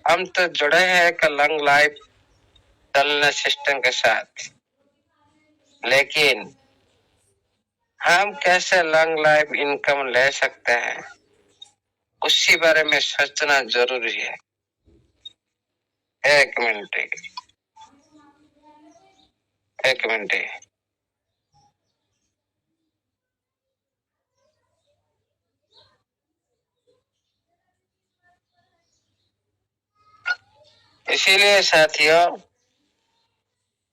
हम तो जुड़े हैं एक लॉन्ग लाइफ चलने सिस्टम के साथ, लेकिन हम कैसे लॉन्ग लाइफ इनकम ले सकते हैं, उसी बारे में सोचना जरूरी है। एक मिनट इसीलिए साथियों,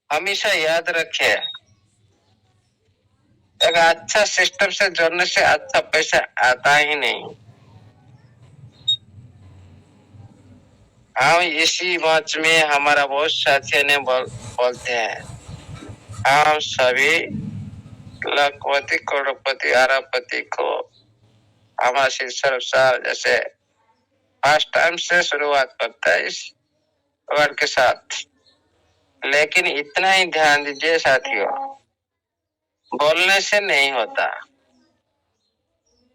हमेशा याद रखिए, एक अच्छा सिस्टम से जुड़ने से अच्छा पैसा आता ही नहीं। हम इसी मंच में हमारा बहुत साथियों ने बोलते हैं, हम सभी लाखपति करोड़पति अरबपति को हमारा सिलसिला जैसे फर्स्ट टाइम से शुरुआत करता है इस वर्ड के साथ। लेकिन इतना ही ध्यान दीजिए साथियों, बोलने से नहीं होता,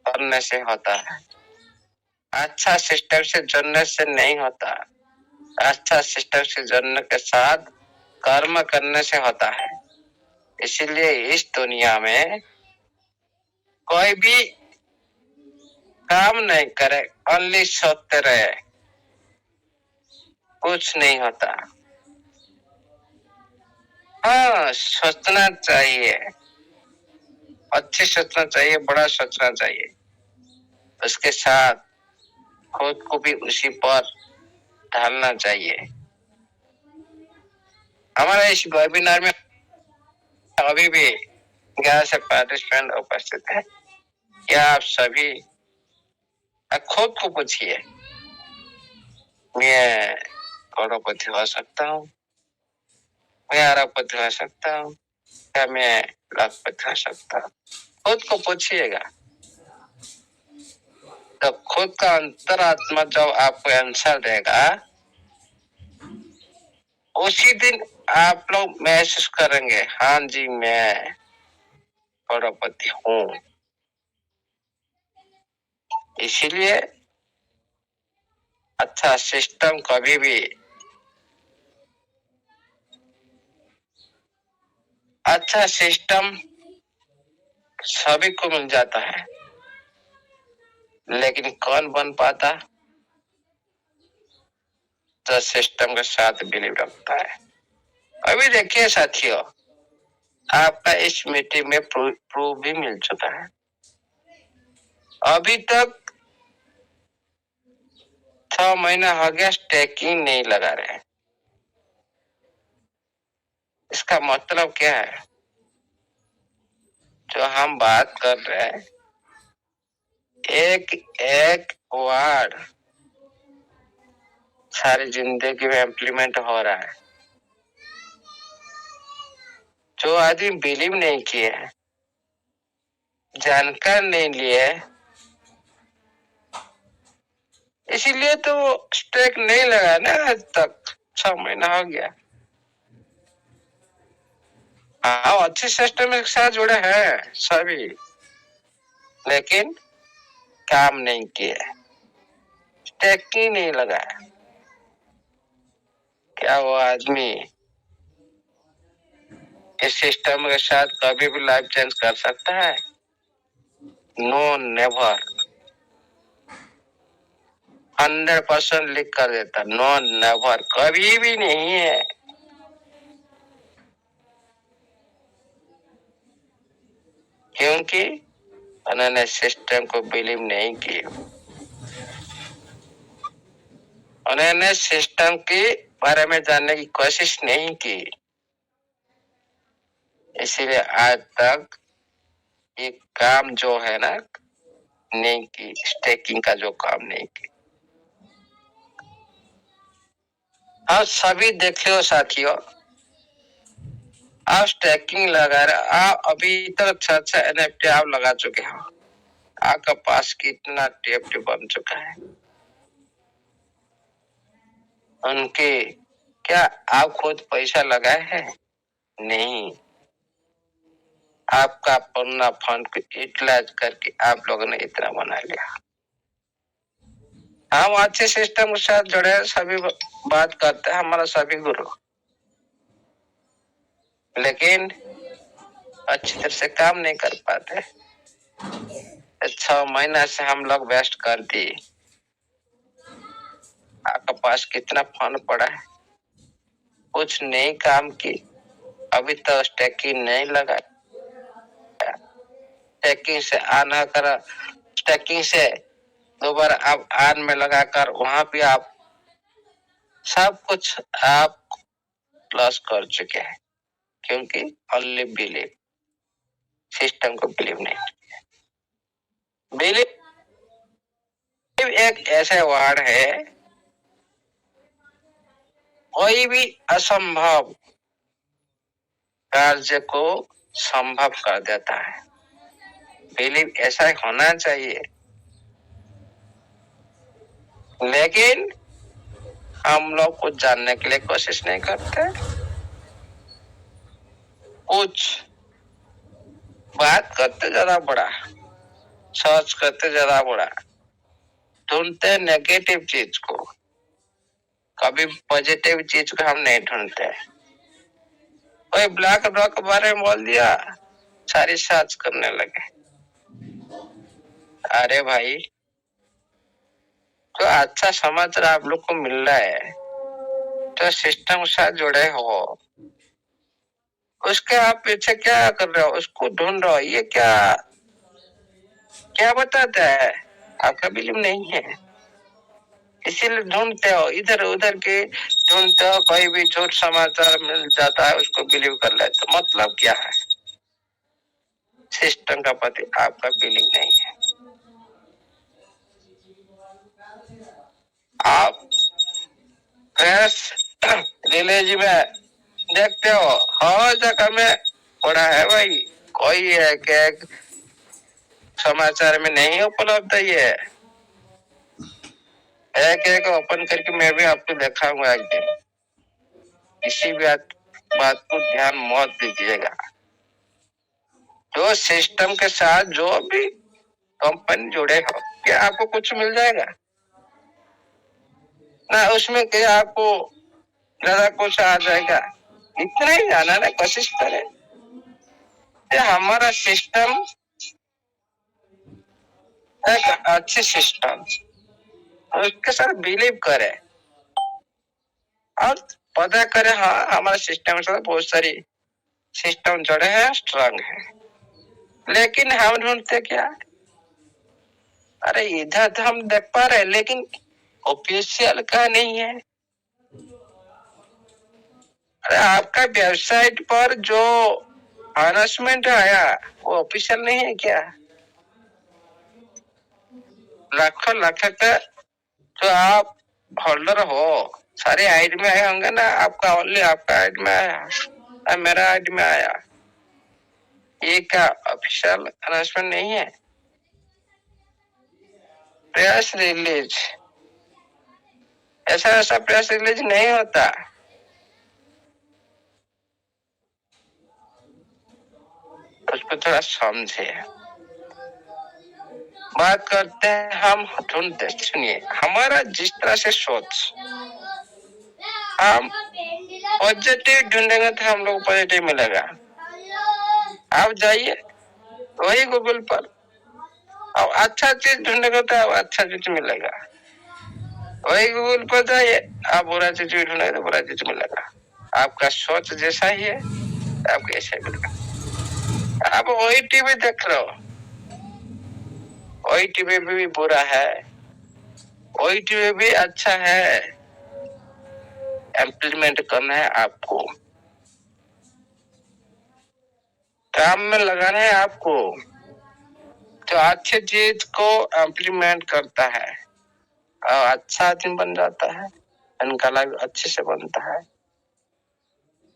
करने से होता है। अच्छा सिस्टम से जुड़ने से नहीं होता, अच्छा सिस्टम से जुड़ने के साथ कर्म करने से होता है। इसीलिए इस दुनिया में कोई भी काम नहीं करे, ओनली सोचते रहे, कुछ नहीं होता। हाँ, सोचना चाहिए, अच्छी सोचना चाहिए, बड़ा सोचना चाहिए। उसके साथ खुद को भी उसी पर ढालना चाहिए। हमारे इस वेबिनार में अभी भी 11 से पार्टिसिपेंट उपस्थित है। क्या आप सभी खुद को पूछिए, मैं करोड़पति हो सकता हूँ, मैं अरबपति हो सकता हूँ, क्या मैं लाखपति हो सकता हूँ? खुद को पूछिएगा तो खुद का अंतरात्मा जब आपको आंसर देगा, उसी दिन आप लोग महसूस करेंगे, हाँ जी मैं करोड़पति हूँ। इसीलिए अच्छा सिस्टम कभी भी अच्छा सिस्टम सभी को मिल जाता है, लेकिन कौन बन पाता? जो सिस्टम के साथ बिलीव रखता है। अभी देखिए साथियों, आपका इस मीटिंग में प्रूफ भी मिल चुका है। अभी तक 6 महीना हो गया स्टेकिंग नहीं लगा रहे। इसका मतलब क्या है? जो हम बात कर रहे हैं, एक एक वर्ड सारी जिंदगी में इम्प्लीमेंट हो रहा है। जो आदमी बिलीव नहीं किए, जानकार नहीं लिए, इसीलिए तो स्टेक नहीं लगा ना आज तक। 6 महीना हो गया। हाँ, अच्छे सिस्टम के साथ जुड़े हैं सभी, लेकिन काम नहीं किए, स्टेकिंग नहीं लगाया। क्या वो आदमी इस सिस्टम के साथ कभी भी लाइफ चेंज कर सकता है? No, never. 100% लिख कर देता, नो नेवर, कभी भी नहीं है। क्योंकि उन्होंने सिस्टम को बिलीव नहीं किया, उन्होंने सिस्टम के बारे में जानने की कोशिश नहीं की। इसीलिए आज तक ये काम जो है ना नहीं की, स्टेकिंग का जो काम नहीं की। आप सभी देख लो साथियों, आप स्टेकिंग लगा रहे, आप अभी तक 6 NFT आप लगा चुके हो। आपका पास कितना TFT बन चुका है? उनके क्या आप खुद पैसा लगाए हैं? नहीं, आपका अपना फंड को यूटिलाइज करके आप लोगों ने इतना बना लिया। हम अच्छे सिस्टम के साथ जुड़े, सभी बात करते हैं, हमारा सभी गुरु, लेकिन अच्छी तरह से काम नहीं कर पाते। 6 महीना से हम लोग वेस्ट कर दिए। आपके पास कितना फंड पड़ा है? कुछ नहीं काम की, अभी तो स्टेकिंग नहीं लगा। स्टेकिंग से ऑन कर, स्टेकिंग से दोबारा आप ऑन में लगाकर वहां भी आप सब कुछ आप प्लस कर चुके हैं, क्योंकि ओनली बिलीव, सिस्टम को बिलीव नहीं। बिलीव एक ऐसे वर्ड है, कोई भी असंभव कार्य को संभव कर देता है। बिलीव ऐसा होना चाहिए, लेकिन हम लोग कुछ जानने के लिए कोशिश नहीं करते। कुछ बात करते ज्यादा बड़ा, सर्च करते ज्यादा बड़ा, ढूंढते नेगेटिव चीज को, कभी पॉजिटिव चीज को हम नहीं ढूंढते। कोई ब्लैक रॉक के बारे में बोल दिया, सारी सर्च करने लगे। अरे भाई, तो अच्छा समाचार आप लोग को मिल रहा है, तो सिस्टम के साथ जुड़े हो, उसके आप पीछे क्या कर रहे हो, उसको ढूंढ रहे हो, ये क्या क्या बताता है? आपका बिलीव नहीं है, इसीलिए ढूंढते हो, इधर उधर के ढूंढते हो, कोई भी झूठ समाचार मिल जाता है उसको बिलीव कर लेते हो। मतलब क्या है? सिस्टम का प्रति आपका बिलीव नहीं है। आप प्रेस रिलीज में देखते हो, हर जगह में पड़ा है भाई, कोई है कि समाचार में नहीं उपलब्ध है। ये एक एक ओपन करके मैं भी आपको दिखाऊंगा एक दिन। इसी बात को ध्यान मत दीजिएगा। जो सिस्टम के साथ जो भी कंपनी जुड़े हो, क्या आपको कुछ मिल जाएगा ना? उसमें क्या आपको ज्यादा कुछ आ जाएगा? इतना ही जाना ना, कोशिश करें कि हमारा सिस्टम एक अच्छी सिस्टम, उसके साथ बिलीव करें और पता करें। हाँ, हमारे सिस्टम के साथ बहुत सारी सिस्टम जुड़े हैं, स्ट्रांग है, लेकिन हम ढूंढते क्या? अरे इधर तो हम देख पा रहे हैं, लेकिन ऑफिशियल का नहीं है। अरे आपका वेबसाइट पर जो अनाउंसमेंट आया वो ऑफिशियल नहीं है क्या? लाखों लाखों का जो आप होल्डर हो, सारे आईडी में आए होंगे ना, आपका ओनली आपका आईडी में आया, मेरा आईडी में आया, ये क्या ऑफिशियल अनाउंसमेंट नहीं है? प्रेस रिलीज, ऐसा प्रेस रिलीज नहीं होता। उसको थोड़ा समझे। बात करते हैं हम, ढूंढते, सुनिए, हमारा जिस तरह से सोच, हम पॉजिटिव ढूंढेंगे तो हम लोग पॉजिटिव मिलेगा। आप जाइए वही गूगल पर, अब अच्छा चीज ढूंढेगा तो अब अच्छा चीज मिलेगा। वही गूगल पर जाइए, आप बुरा चीज भी ढूंढेंगे तो बुरा चीज मिलेगा। आपका सोच जैसा ही है, आपको ऐसा मिलेगा। आप वही टीवी देख रहे हो, वही टीवी भी बुरा है, वही टीवी भी अच्छा है। इम्प्लीमेंट करना है आपको, काम में लगाना है आपको, जो अच्छी चीज को इम्प्लीमेंट करता है और अच्छा आदमी बन जाता है, इनका लाइफ अच्छे से बनता है।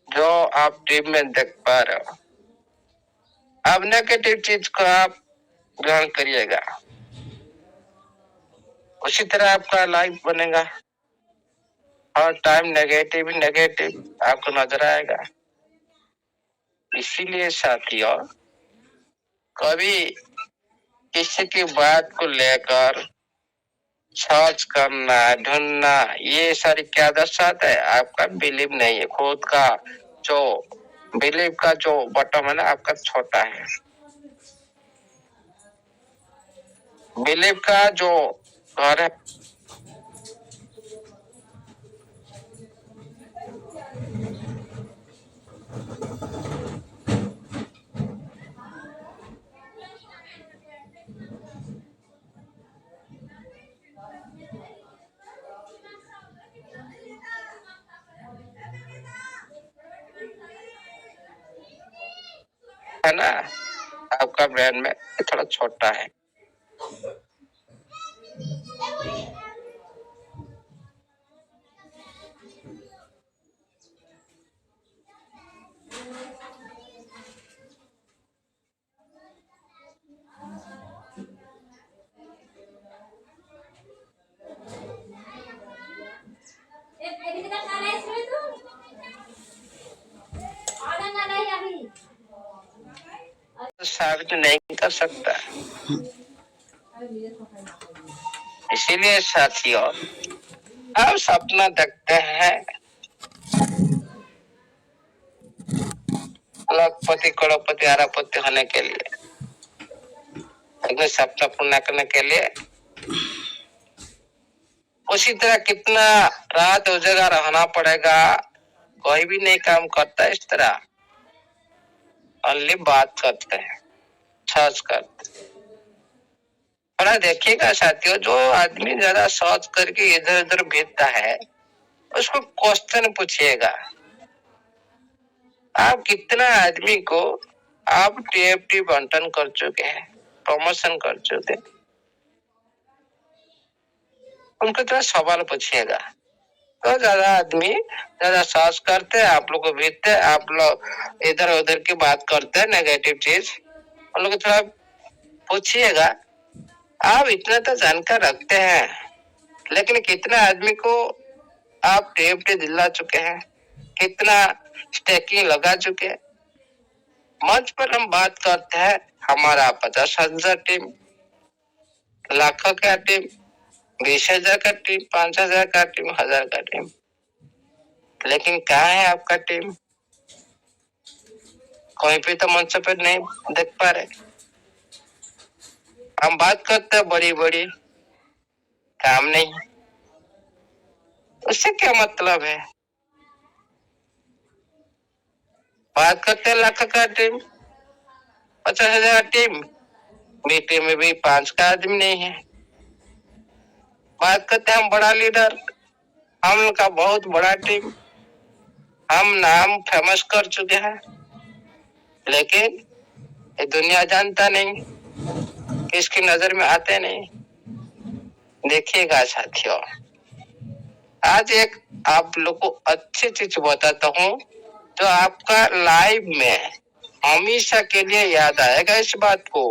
जो आप टीवी में देख पा रहे हो, अब नेगेटिव चीज को आप ग्रहण करिएगा, उसी तरह आपका लाइफ बनेगा। और टाइम नेगेटिव आपको नजर आएगा। इसीलिए साथियों, कभी किसी की बात को लेकर सर्च करना, ढूंढना, ये सारी क्या दर्शाता है? आपका बिलीव नहीं है, खुद का जो बिलीव का जो बटन है ना, आपका छोटा है। बिलीव का जो घर है, है ना, आपका ब्रेन में थोड़ा छोटा है। साबित नहीं कर सकता। इसीलिए साथियों, आप सपना देखते हैं लखपति, करोड़पति, अरबपति होने के लिए, लेकिन सपना पूर्ण करने के लिए उसी तरह कितना रात उजागर रहना पड़ेगा। कोई भी नहीं काम करता इस तरह। ओनली बात करते हैं, सर्च करते हैं। और देखिएगा साथियों, जो आदमी ज्यादा सर्च करके इधर उधर भेजता है उसको क्वेश्चन पूछिएगा, आप कितना आदमी को आप टीएफटी बंटन कर चुके हैं, प्रमोशन कर चुके हैं, उनको थोड़ा सवाल पूछिएगा। तो ज्यादा आदमी ज्यादा सर्च करते हैं, आप लोग को भेजते हैं, आप लोग इधर उधर की बात करते हैं नेगेटिव चीज, उन लोग को थोड़ा पूछिएगा, आप इतना तो जानकार रखते हैं लेकिन कितना आदमी को आप टीएफटी दिला चुके हैं, कितना स्टेकिंग लगा चुके हैं। मंच पर हम बात करते हैं हमारा 50,000 टीम, लाखों का टीम, 20,000 का टीम, 5,000 का टीम, 1,000 का टीम, लेकिन कहाँ है आपका टीम? कहीं पे तो मंच पे नहीं देख पा रहे। हम बात करते हैं बड़ी बड़ी, काम नहीं, उससे क्या मतलब है? बात करते हैं लाख का टीम, 50,000 टीम, मीटिंग में भी 5 का आदमी नहीं है। बात करते हैं हम बड़ा लीडर, हम लोग का बहुत बड़ा टीम, हम नाम फेमस कर चुके हैं, लेकिन ये दुनिया जानता नहीं, किसकी नजर में आते नहीं। देखिएगा साथियों, आज एक आप लोग को अच्छी चीज बताता हूँ जो आपका लाइव में हमेशा के लिए याद आएगा इस बात को।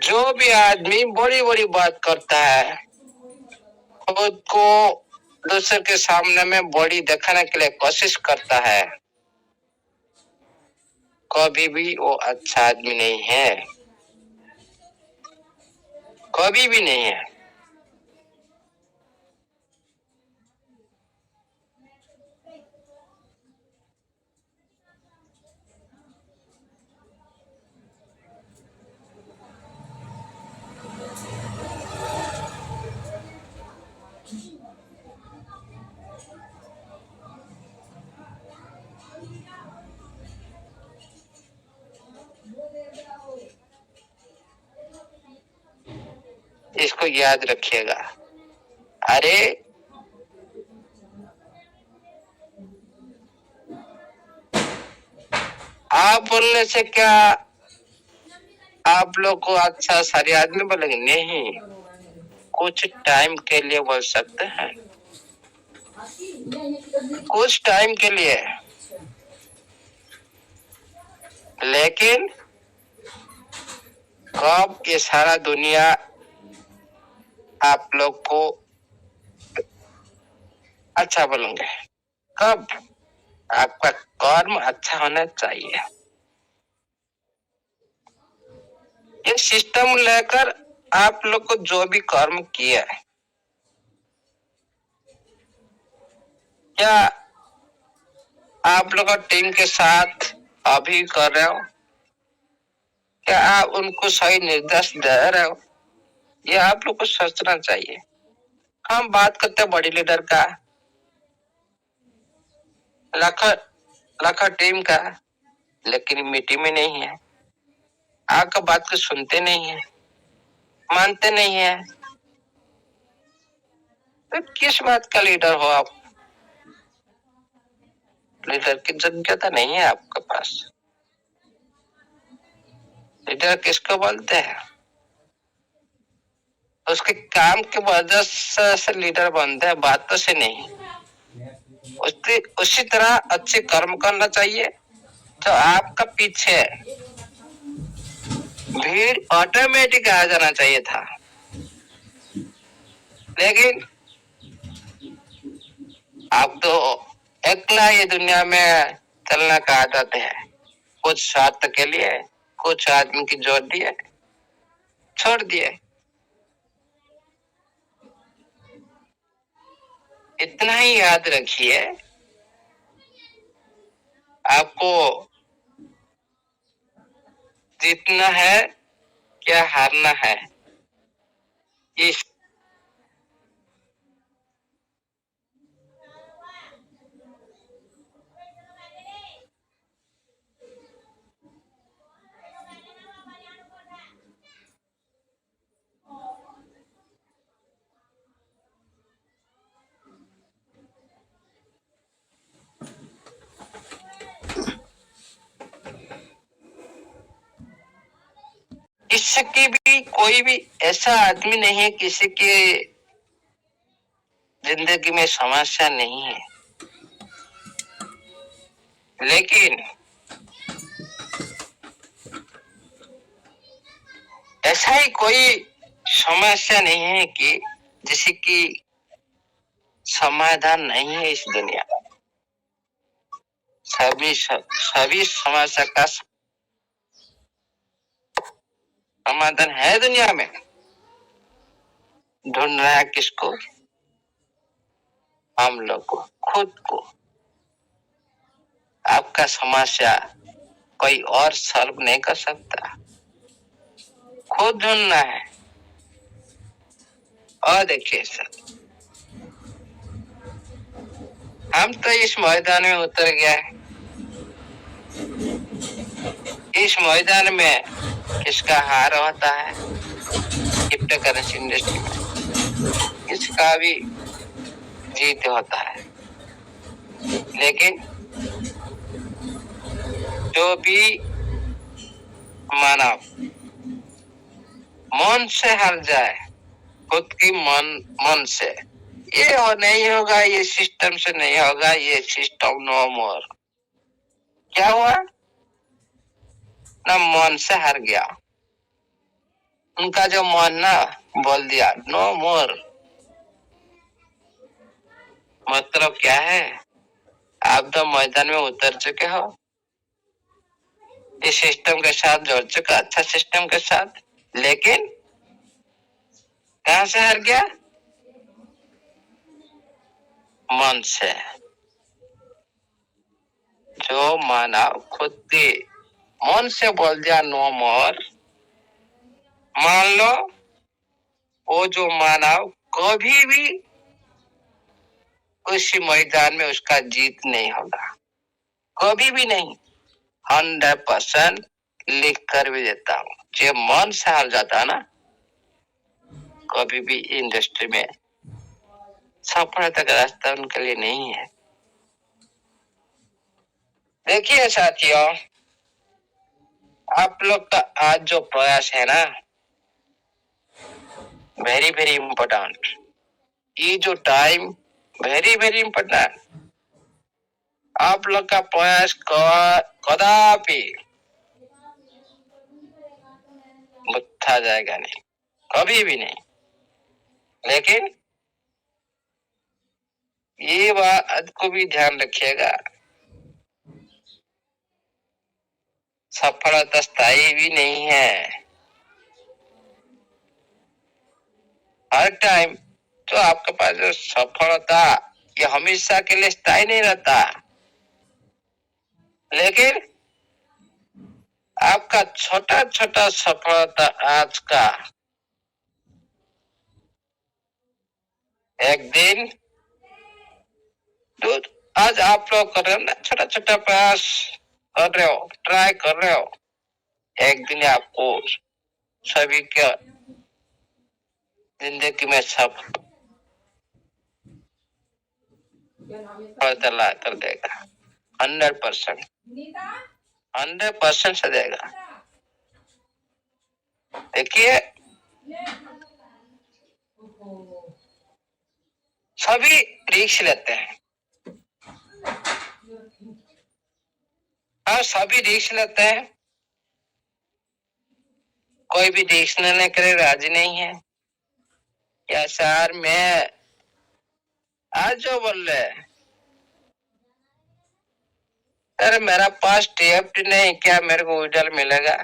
जो भी आदमी बड़ी बड़ी बात करता है, खुद को दूसरे के सामने में बड़ी दिखाने के लिए कोशिश करता है, कभी भी वो अच्छा आदमी नहीं है, कभी भी नहीं है। इसको याद रखिएगा। अरे आप बोलने से क्या आप लोग को अच्छा सारे आदमी बोलेंगे? नहीं, कुछ टाइम के लिए बोल सकते हैं, कुछ टाइम के लिए, लेकिन कब ये सारा दुनिया आप लोग को अच्छा बोलेंगे? कब? आपका कर्म अच्छा होना चाहिए। ये सिस्टम लेकर आप लोग को जो भी कर्म किया है, क्या आप लोग टीम के साथ अभी कर रहे हो? क्या आप उनको सही निर्देश दे रहे हो? ये आप लोग को सोचना चाहिए। हम बात करते हैं बड़ी लीडर का, लाखों टीम का, लेकिन मीटिंग में नहीं है, आपका बात को सुनते नहीं है, मानते नहीं है, तो किस बात का लीडर हो आप? लीडर की योग्यता नहीं है आपके पास। लीडर किसको बोलते हैं? उसके काम की वजह से लीडर बनते हैं, बातों से नहीं। उसी तरह अच्छे कर्म करना चाहिए तो आपका पीछे भीड़ ऑटोमेटिक आ जाना चाहिए था, लेकिन आप तो अकेला ये दुनिया में चलने का आदत है। कुछ स्वार्थ के लिए कुछ आदमी की जोड़ दिए, छोड़ दिए। इतना ही याद रखिए, आपको जीतना है क्या हारना है, इस जिसकी भी कोई भी ऐसा आदमी नहीं है किसी के जिंदगी में समस्या नहीं है, लेकिन ऐसा ही कोई समस्या नहीं है कि जिसकी समाधान नहीं है इस दुनिया में। सभी समस्या का समाधान है दुनिया में। ढूंढना है किसको? हम लोग को, खुद को। आपका समस्या कोई और सॉल्व नहीं कर सकता, खुद ढूंढना है। और देखिए सर, हम तो इस मैदान में उतर गए। इस मैदान में किसका हार होता है क्रिप्टो करेंसी इंडस्ट्री में, किसका भी जीत होता है। लेकिन जो भी मानव मन से हार जाए, खुद की मन से, ये नहीं होगा, ये सिस्टम से नहीं होगा, ये सिस्टम नो मोर, क्या हुआ ना, मन से हार गया। उनका जो मन ना बोल दिया नो मोर, मतलब क्या है? आप तो मैदान में उतर चुके हो, इस सिस्टम के साथ जुड़ चुका, अच्छा सिस्टम के साथ, लेकिन कहां से हार गया? मन से। जो मानव खुद के मन से बोल दिया नो मोर, मान लो वो जो मानव कभी भी उस मैदान में उसका जीत नहीं होगा, कभी भी नहीं। 100% लिख कर भी देता हूँ, जो मन से हार जाता है ना, कभी भी इंडस्ट्री में सफलता का रास्ता उनके लिए नहीं है। देखिए साथियों, आप लोग का आज जो प्रयास है ना, वेरी वेरी इम्पोर्टेंट। ये जो टाइम वेरी वेरी इम्पोर्टेंट। आप लोग का प्रयास कदापि मुट्ठा जाएगा नहीं, कभी भी नहीं। लेकिन ये बात को भी ध्यान रखिएगा, सफलता स्थायी भी नहीं है। हर टाइम तो आपके पास जो सफलता, ये हमेशा के लिए स्थायी नहीं रहता। लेकिन आपका छोटा छोटा सफलता आज का एक दिन, आज आप लोग कर रहे हो ना, छोटा छोटा प्रयास कर रहे हो, ट्राई कर रहे हो, एक दिन आपको सभी के जिंदगी में सफलता ला कर देगा। 100% से देगा। देखिए, सभी रिस्क लेते हैं, हाँ सभी रिस्क लेते हैं, कोई भी रिस्क लेने के लिए राजी नहीं है। क्या सर मैं आज जो बोल रहे, अरे मेरा पास TFT नहीं, क्या मेरे को विड्रॉल मिलेगा?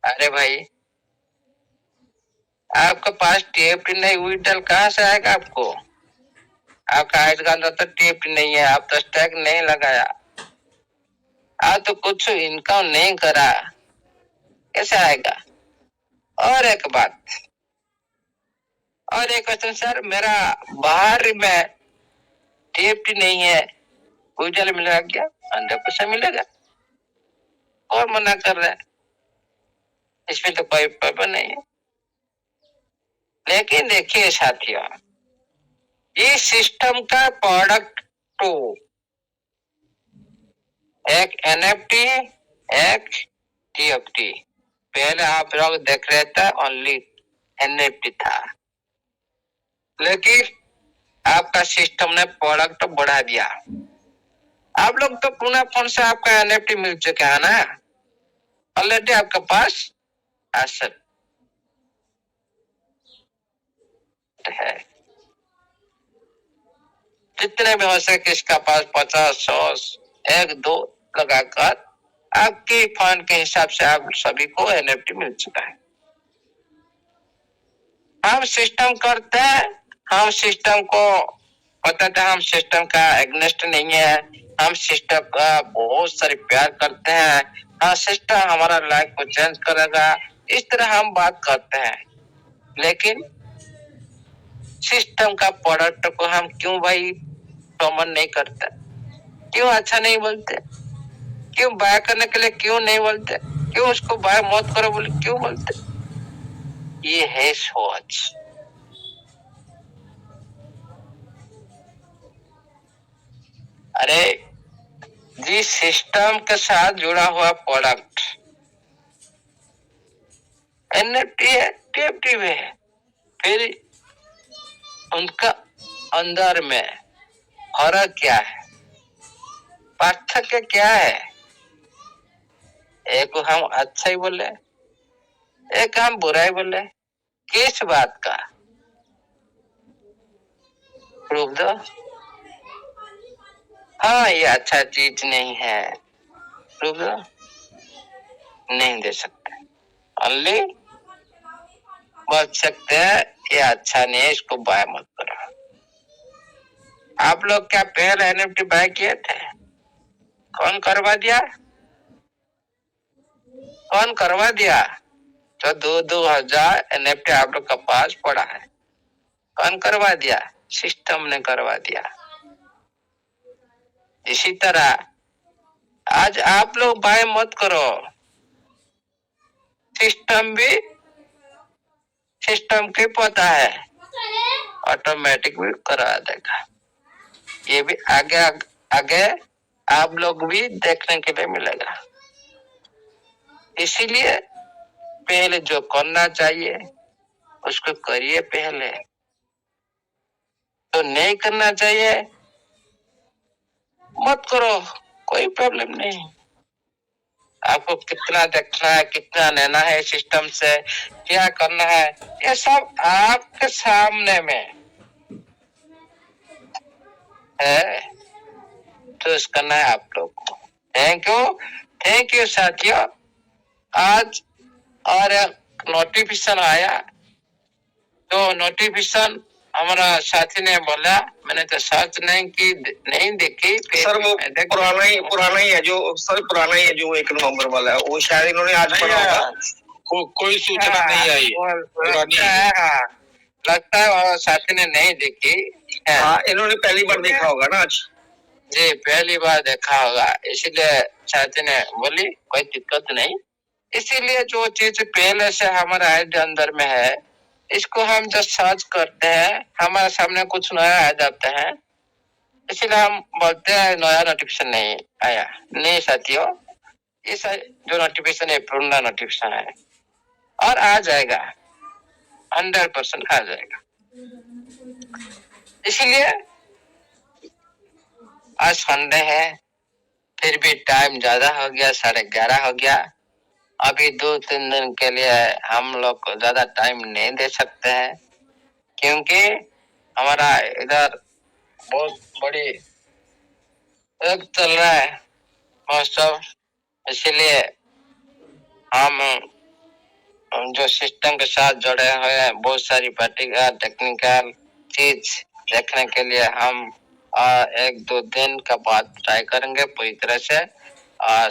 अरे भाई, आपके पास TFT नहीं, विड्रॉल कहाँ से आएगा आपको? आपका आज का अंदर तो TFT नहीं है, आप तो स्टैक नहीं लगाया, आप तो कुछ इनकम नहीं करा, कैसे आएगा? और एक बात, और एक क्वेश्चन सर, मेरा बाहर में TFT नहीं है, विड्रॉल मिलेगा क्या? 100% मिलेगा। और मना कर रहा है, इसमें तो कोई प्रॉब्लम नहीं है। लेकिन देखिए साथियों, इस सिस्टम का प्रोडक्ट टू, एक NFT, एक TFT, पहले आप लोग देख रहे थे ओनली एनएफटी था, लेकिन आपका सिस्टम ने प्रोडक्ट बढ़ा दिया। आप लोग तो पुनः फोन से आपका एनएफटी मिल चुका है ना, ऑलरेडी आपके पास एसेट है। जितने भी हो सके किसका पास 50, 100, 1, 2 लगाकर आपके फंड के हिसाब से आप सभी को एनएफटी मिल चुका है। हम सिस्टम करते हैं, हम सिस्टम को बताते हैं, हम सिस्टम का एग्नेस्ट नहीं है, हम सिस्टम का बहुत सारे प्यार करते हैं, हाँ सिस्टम हमारा लाइफ को चेंज करेगा, इस तरह हम बात करते हैं। लेकिन सिस्टम का प्रोडक्ट को हम क्यों भाई प्रमोट नहीं करते, क्यों अच्छा नहीं बोलते, क्यों बाय करने के लिए क्यों नहीं बोलते, क्यों उसको बाय मत करो बोले क्यों बोलते? ये है सोच। अरे जिस सिस्टम के साथ जुड़ा हुआ प्रोडक्ट एनएफटी है, टीएफटी में है, फिर उनका अंदर में फर्क क्या है, पार्थक्य क्या है? एक हम अच्छा ही बोले, एक हम बुरा ही बोले, किस बात का प्रूफ दो। हाँ ये अच्छा चीज नहीं है, प्रूफ दो, नहीं दे सकते। ओनली बोल सकते हैं ये अच्छा नहीं है, इसको बाय मत करो। आप लोग क्या पहले एनएफटी बाय किए थे? कौन करवा दिया? कौन करवा दिया? तो 2,000 एनएफटी आप लोग का पास पड़ा है, कौन करवा दिया? सिस्टम ने करवा दिया। इसी तरह आज आप लोग बाय मत करो, सिस्टम भी सिस्टम के पता है, ऑटोमेटिक भी करा देगा। ये भी आगे आगे आप लोग भी देखने के लिए मिलेगा। इसीलिए पहले जो करना चाहिए उसको करिए पहले, तो नहीं करना चाहिए मत करो, कोई प्रॉब्लम नहीं। आपको कितना देखना है, कितना लेना है सिस्टम से, क्या करना है, ये सब आपके सामने में है, चूज करना है आप लोग को। थैंक यू साथियों। आज और एक नोटिफिकेशन आया, तो नोटिफिकेशन हमारा साथी ने बोला, मैंने तो सर्च नहीं देखी सर वो पुराना ही है जो, सर पुराना ही है जो 1 नवंबर वाला है, वो शायद इन्होंने आज पढ़ा होगा। कोई सूचना नहीं आई हाँ, लगता है और साथी ने नहीं देखी। हाँ इन्होंने पहली बार देखा होगा ना आज। जी पहली बार देखा होगा, इसीलिए साथी ने बोली कोई दिक्कत नहीं। इसीलिए जो चीज पहले से हमारा आइडिया अंदर में है, इसको हम जब सर्च करते हैं हमारे सामने कुछ नया आ जाता है, इसलिए हम बोलते हैं नया नोटिफिकेशन नहीं आया। नहीं साथियों, इस जो नोटिफिकेशन है पुराना नोटिफिकेशन है और आ जाएगा, 100% आ जाएगा। इसलिए आज संडे है, फिर भी टाइम ज्यादा हो गया, 11:30 हो गया। अभी 2-3 दिन के लिए हम लोग को ज्यादा टाइम नहीं दे सकते हैं, क्योंकि हमारा इधर बहुत बड़ी एक चल रहा है महोत्सव। इसीलिए हम जो सिस्टम के साथ जुड़े हुए हैं, बहुत सारी प्रैक्टिकल टेक्निकल चीज देखने के लिए हम 1-2 दिन का बाद ट्राई करेंगे पूरी तरह से,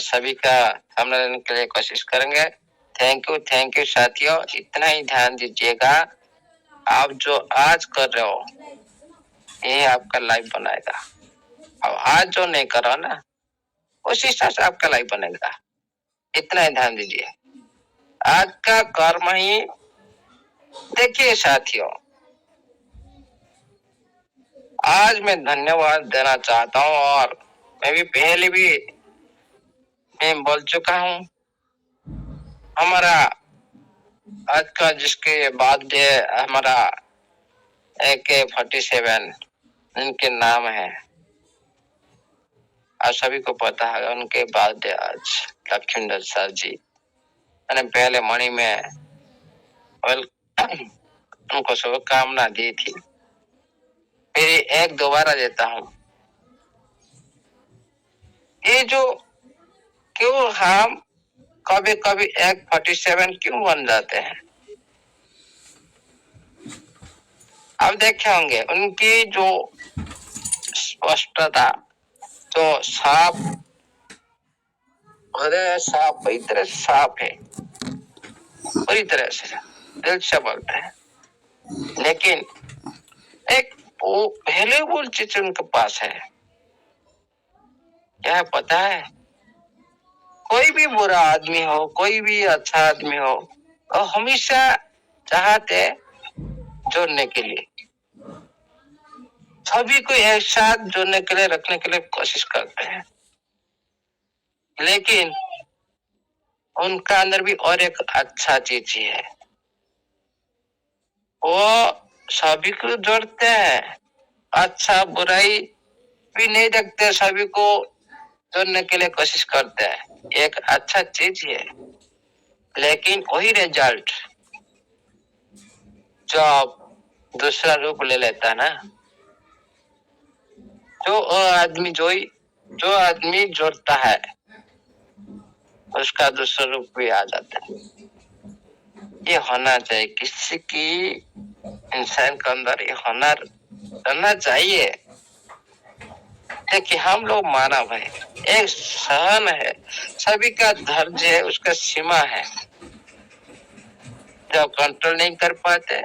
सभी का सामने लेने के लिए कोशिश करेंगे। थैंक यू साथियों, इतना ही ध्यान दीजिएगा। आप जो आज कर रहे हो ये आपका लाइफ बनाएगा, अब आज जो नहीं कर रहा ना उस हिसाब से आपका लाइफ बनेगा। इतना ही ध्यान दीजिए, आज का कर्म ही देखिए साथियों। आज मैं धन्यवाद देना चाहता हूँ, और मैं भी पहले भी मैं बोल चुका हूँ, हमारा आज का जिसके बाद डे हमारा AK-47 इनके नाम है, आप सभी को पता है उनके बाद आज लखींदर सर जी, मैंने पहले मणि में उनको शुभकामना दी थी, फिर एक दोबारा देता हूँ। ये जो क्यों हम कभी कभी AK-47 क्यों बन जाते हैं, आप देखे होंगे उनकी जो स्पष्टता, जो साफ, अरे साफ इतने साफ है, पूरी तरह से दिल से बोलते हैं, लेकिन एक वो वैल्यूएबल चीज उनके पास है, क्या है पता है? कोई भी बुरा आदमी हो, कोई भी अच्छा आदमी हो, और हमेशा चाहते जोड़ने के लिए, सभी को एक साथ जोड़ने के लिए, रखने के लिए कोशिश करते हैं, लेकिन उनका अंदर भी और एक अच्छा चीज है, वो सभी को जोड़ते हैं, अच्छा बुराई भी नहीं देखते, सभी को जोड़ने के लिए कोशिश करते हैं, एक अच्छा चीज है, लेकिन वही रिजल्ट जब दूसरा रूप ले लेता ना, जो आदमी जोड़ता है उसका दूसरा रूप भी आ जाता है। ये होना चाहिए किसी की, इंसान के अंदर ये हुनर रहना चाहिए। देखिए हम लोग मानव है, एक सहन है, सभी का धैर्य है, उसका सीमा है, जब कंट्रोल नहीं कर पाते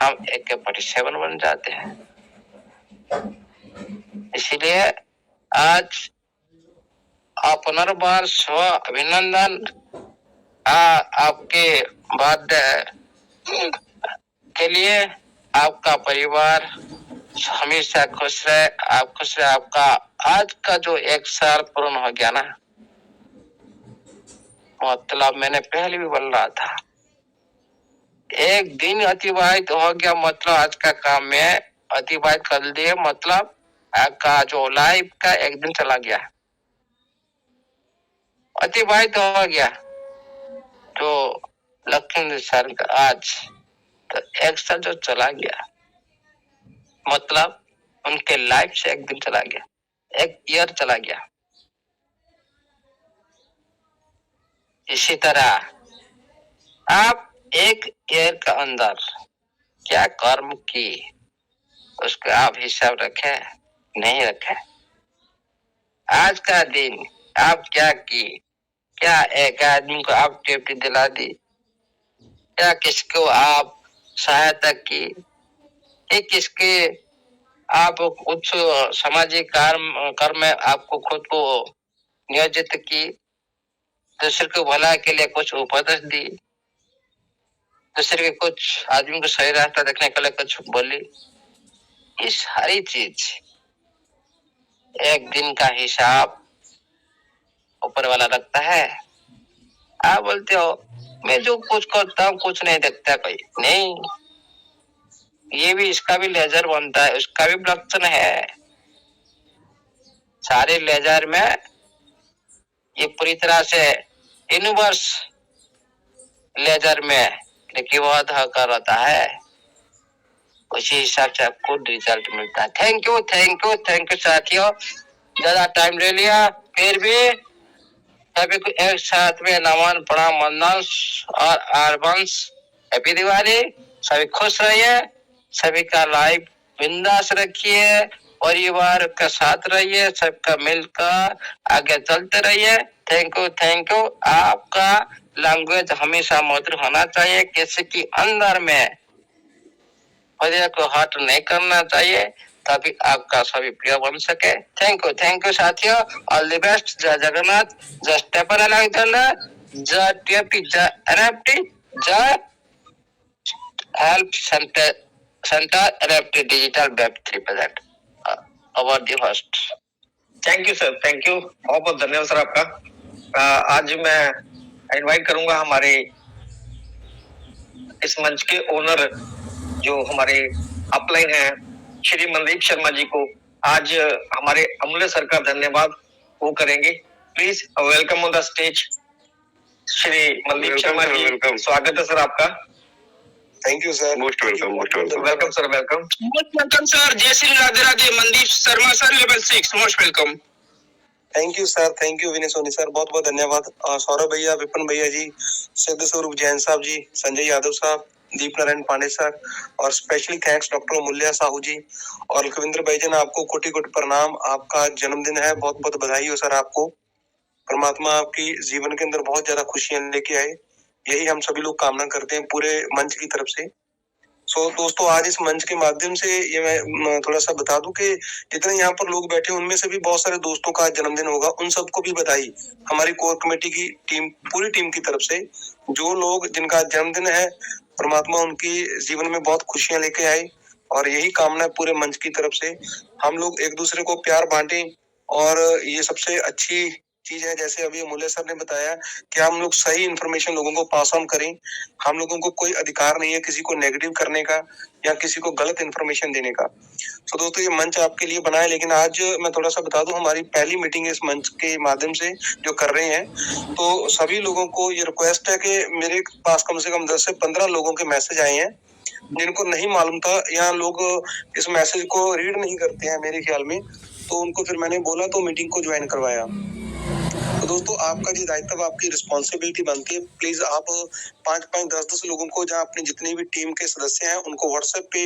हम AK-47 बन जाते हैं। इसीलिए आज पुनर्बार स्व अभिनंदन, आपके बर्थडे के लिए आपका परिवार हमेशा खुश रहे, आप खुश रहे। आपका आज का जो 1 साल पूर्ण हो गया ना, मतलब मैंने पहले भी बोल रहा था, एक दिन अतिवाहित हो गया, मतलब आज का काम में अतिवाहित कर दिए, मतलब आपका जो लाइफ का एक दिन चला गया, अतिवाहित हो गया। तो लखींदर सर का आज तो 1 साल जो चला गया, मतलब उनके लाइफ से एक दिन चला गया, 1 ईयर चला गया। इसी तरह आप 1 ईयर के अंदर क्या कर्म की, उसका आप हिसाब रखे नहीं रखे? आज का दिन आप क्या की, क्या एक आदमी को आप ड्यूटी दिला दी, क्या किसको आप सहायता की, किसके आप कुछ सामाजिक कर्म में आपको खुद को नियोजित की, दूसरे को भला के लिए कुछ उपदेश दी, दूसरे के कुछ आदमी को सही रास्ता देखने के लिए कुछ बोली, ये सारी चीज एक दिन का हिसाब ऊपर वाला रखता है। आप बोलते हो मैं जो कुछ करता हूँ कुछ नहीं देखता कोई, नहीं, ये भी इसका भी लेजर बनता है, उसका भी लक्षण है। सारे लेजर में ये पूरी तरह से यूनिवर्स लेजर में लिखित कर रहता है, उसी हिसाब से आपको रिजल्ट मिलता है। थैंक यू साथियों, ज्यादा टाइम ले लिया, फिर भी सभी को एक साथ में नमन प्रणाम वंदन और एडवांस हैप्पी दिवाली। सभी खुश रहिए, सभी का लाइफ बिंदास रखिए, परिवार के साथ रहिए, सबका मिलकर आगे चलते रहिए। Thank you. आपका लैंग्वेज हमेशा मधुर होना चाहिए, किसी के अंदर में हृदय को हर्ट नहीं करना चाहिए, तभी आपका सभी प्रिय बन सके। थैंक यू साथियों, ऑल द बेस्ट। जय जगन्नाथ, जय स्टेफन अलेक्जेंडर, जय टीएपी, जय एनएफटी, जय help centre NFT digital web 3%। Over the host. Thank you sir, thank you, बहुत बहुत धन्यवाद सर आपका। आज मैं इनवाइट करूंगा हमारे इस मंच के ओनर जो हमारे अपलाइन है श्री मनदीप शर्मा जी को आज हमारे अमूल्य सर का धन्यवाद वो करेंगे। Please welcome on the stage Shri Mandeep Sharma ji. Welcome. स्वागत है सर आपका। Thank you sir. Most welcome, most welcome. Welcome sir, welcome. Most welcome sir. जय Shri Radhe Radhe. Mandeep Sharma sir, level 6, most welcome. Thank you sir, thank you Vinay Soni sir, बहुत बहुत धन्यवाद। सौरभ भैया, विपिन भैया जी, सिद्ध स्वरूप जैन साहब जी, संजय यादव साहब, दीप नारायण पांडे सर, और स्पेशली थैंक्स डॉक्टर मूल्या साहू जी और लखविंद्र भाईजन, आपको कोटि कोटि प्रणाम। आपका जन्मदिन है, बहुत बहुत बधाई हो सर आपको। परमात्मा आपकी जीवन के अंदर बहुत ज्यादा खुशियां लेके आए, यही हम सभी लोग कामना करते हैं पूरे मंच की तरफ से। दोस्तों, आज इस मंच के माध्यम से ये मैं थोड़ा सा बता दूं कि जितने यहाँ पर लोग बैठे उनमें से भी बहुत सारे दोस्तों का जन्मदिन होगा, उन सबको भी बधाई हमारी कोर कमेटी की टीम, पूरी टीम की तरफ से। जो लोग जिनका जन्मदिन है, परमात्मा उनकी जीवन में बहुत खुशियां लेके आए, और यही कामना है पूरे मंच की तरफ से। हम लोग एक दूसरे को प्यार बांटें, और ये सबसे अच्छी चीज है। जैसे अभी अमूल्य सर ने बताया कि हम लोग सही इन्फॉर्मेशन लोगों को पास ऑन करें। हम लोगों को कोई अधिकार नहीं है किसी को नेगेटिव करने का या किसी को गलत इन्फॉर्मेशन देने का। तो दोस्तों, ये मंच आपके लिए बना है, लेकिन आज मैं थोड़ा सा बता दूं, हमारी पहली मीटिंग इस मंच के माध्यम से जो कर रहे हैं, तो सभी लोगों को ये रिक्वेस्ट है कि मेरे पास कम से कम 10 से 15 लोगों के मैसेज आए हैं जिनको नहीं मालूम था, या लोग इस मैसेज को रीड नहीं करते हैं मेरे ख्याल में, तो उनको फिर मैंने बोला तो मीटिंग को ज्वाइन करवाया। तो दोस्तों, आपका जो दायित्व, आपकी रिस्पॉन्सिबिलिटी बनती है, प्लीज आप 5-5, 10-10 लोगों को, जहाँ अपनी जितनी भी टीम के सदस्य हैं, उनको व्हाट्सएप पे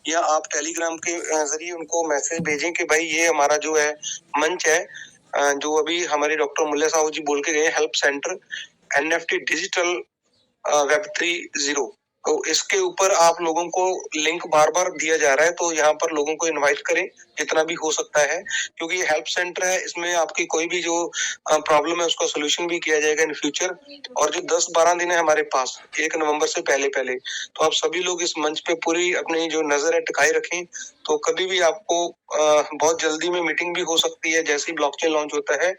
या आप टेलीग्राम के जरिए उनको मैसेज भेजें कि भाई ये हमारा जो है मंच है, जो अभी हमारे डॉक्टर मूल्या साहू जी बोल के गए, help centre NFT digital web 3.0, तो इसके ऊपर आप लोगों को लिंक बार बार दिया जा रहा है, तो यहाँ पर लोगों को इनवाइट करें जितना भी हो सकता है, क्योंकि ये हेल्प सेंटर है, इसमें आपकी कोई भी जो प्रॉब्लम है उसका सोल्यूशन भी किया जाएगा इन फ्यूचर। और जो 10-12 दिन है हमारे पास 1 नवंबर से पहले पहले, तो आप सभी लोग इस मंच पे पूरी अपनी जो नजर है टिकाए रखें, तो कभी भी आपको बहुत जल्दी में मीटिंग भी हो सकती है, जैसे ही ब्लॉकचेन लॉन्च होता है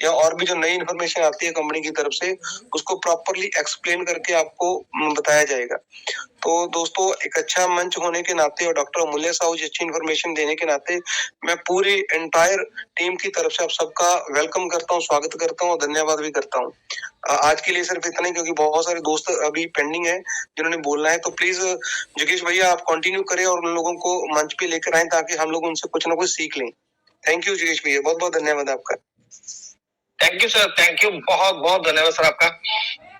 या और भी जो नई इन्फॉर्मेशन आती है कंपनी की तरफ से, उसको प्रॉपरली एक्सप्लेन करके आपको बताया जाएगा। तो दोस्तों, एक अच्छा मंच होने के नाते और डॉक्टर मूल्या साहू जी अच्छी इन्फॉर्मेशन देने के नाते, मैं पूरी एंटायर टीम की तरफ से आप सबका वेलकम करता हूँ, स्वागत करता हूँ और धन्यवाद भी करता हूँ। आज के लिए सिर्फ इतना ही, क्योंकि बहुत सारे दोस्त अभी पेंडिंग है जिन्होंने बोलना है, तो प्लीज जोगेश भैया आप कंटिन्यू करें और उन लोगों को मंच पे लेकर आए ताकि हम लोग उनसे कुछ ना कुछ सीख लें। थैंक यू जोगेश भैया, बहुत बहुत धन्यवाद आपका। Thank you sir, thank you, बहुत बहुत धन्यवाद सर आपका।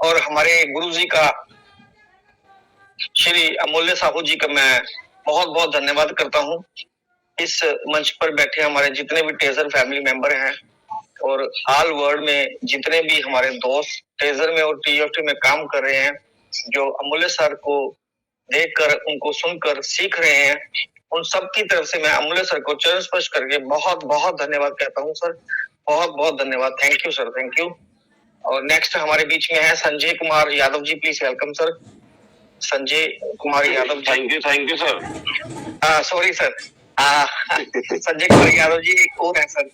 और हमारे गुरु जी का, श्री अमूल्य साहू जी का मैं बहुत बहुत धन्यवाद करता हूँ। इस मंच पर बैठे हमारे जितने भी टेजर फैमिली मेंबर हैं और ऑल वर्ल्ड में जितने भी हमारे दोस्त टेजर में और TFT में काम कर रहे हैं, जो अमूल्य सर को देखकर, उनको सुनकर सीख रहे हैं, उन सब की तरफ से मैं अमूल्य सर को चरण स्पर्श करके बहुत बहुत धन्यवाद कहता हूँ सर। बहुत बहुत धन्यवाद। Thank you sir, thank you. और नेक्स्ट हमारे बीच में है Sanjay Kumar Yadav ji. Please welcome sir, Sanjay Kumar Yadav ji. Thank you sir. Sorry sir, Sanjay Kumar Yadav ji एक और है सर,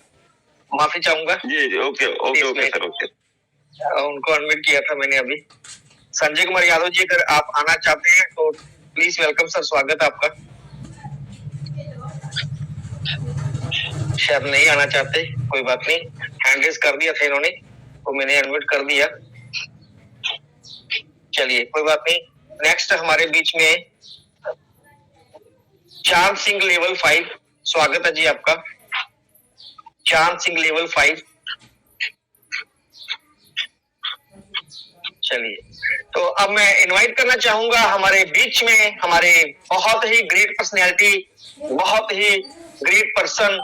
माफी चाहूंगा। जी, ओके सर, ओके। उनको अनम्यूट किया था मैंने अभी। संजय कुमार यादव जी, अगर आप आना चाहते हैं तो प्लीज वेलकम सर, स्वागत है आपका। शायद नहीं आना चाहते, कोई बात नहीं, हैंड रेज कर दिया था इन्होंने तो मैंने अनम्यूट कर दिया। चलिए, कोई बात नहीं। नेक्स्ट हमारे बीच में चांद सिंह लेवल 5, स्वागत है जी आपका, चांद सिंह लेवल 5। चलिए, तो अब मैं इनवाइट करना चाहूंगा हमारे बीच में हमारे बहुत ही ग्रेट पर्सनैलिटी, बहुत ही great person,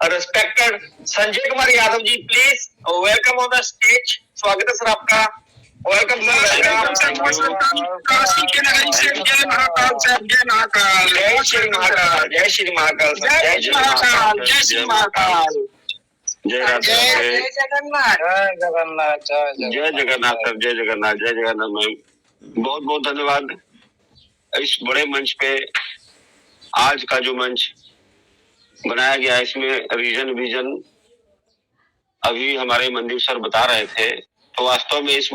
respected Sanjay Kumar Yadav ji. Please welcome on the stage, स्वागत है सर आपका। वेलकम सर, काशी के नगरी से जय महाकाल साहब, जय महाकाल, जय श्री महाकाल, जय श्री महाकाल, जय श्री महाकाल, जय श्री महाकाल, जय राधे राधे। जय जगन्नाथ, जय जगन्नाथ, जय जगन्नाथ सर, जय जगन्नाथ, जय जगन्नाथ मैम। बहुत बहुत धन्यवाद इस बड़े मंच पे। आज का जो मंच बनाया गया, इसमें रीजन विजन अभी हमारे मनदीप सर बता रहे थे तो वास्तव में इस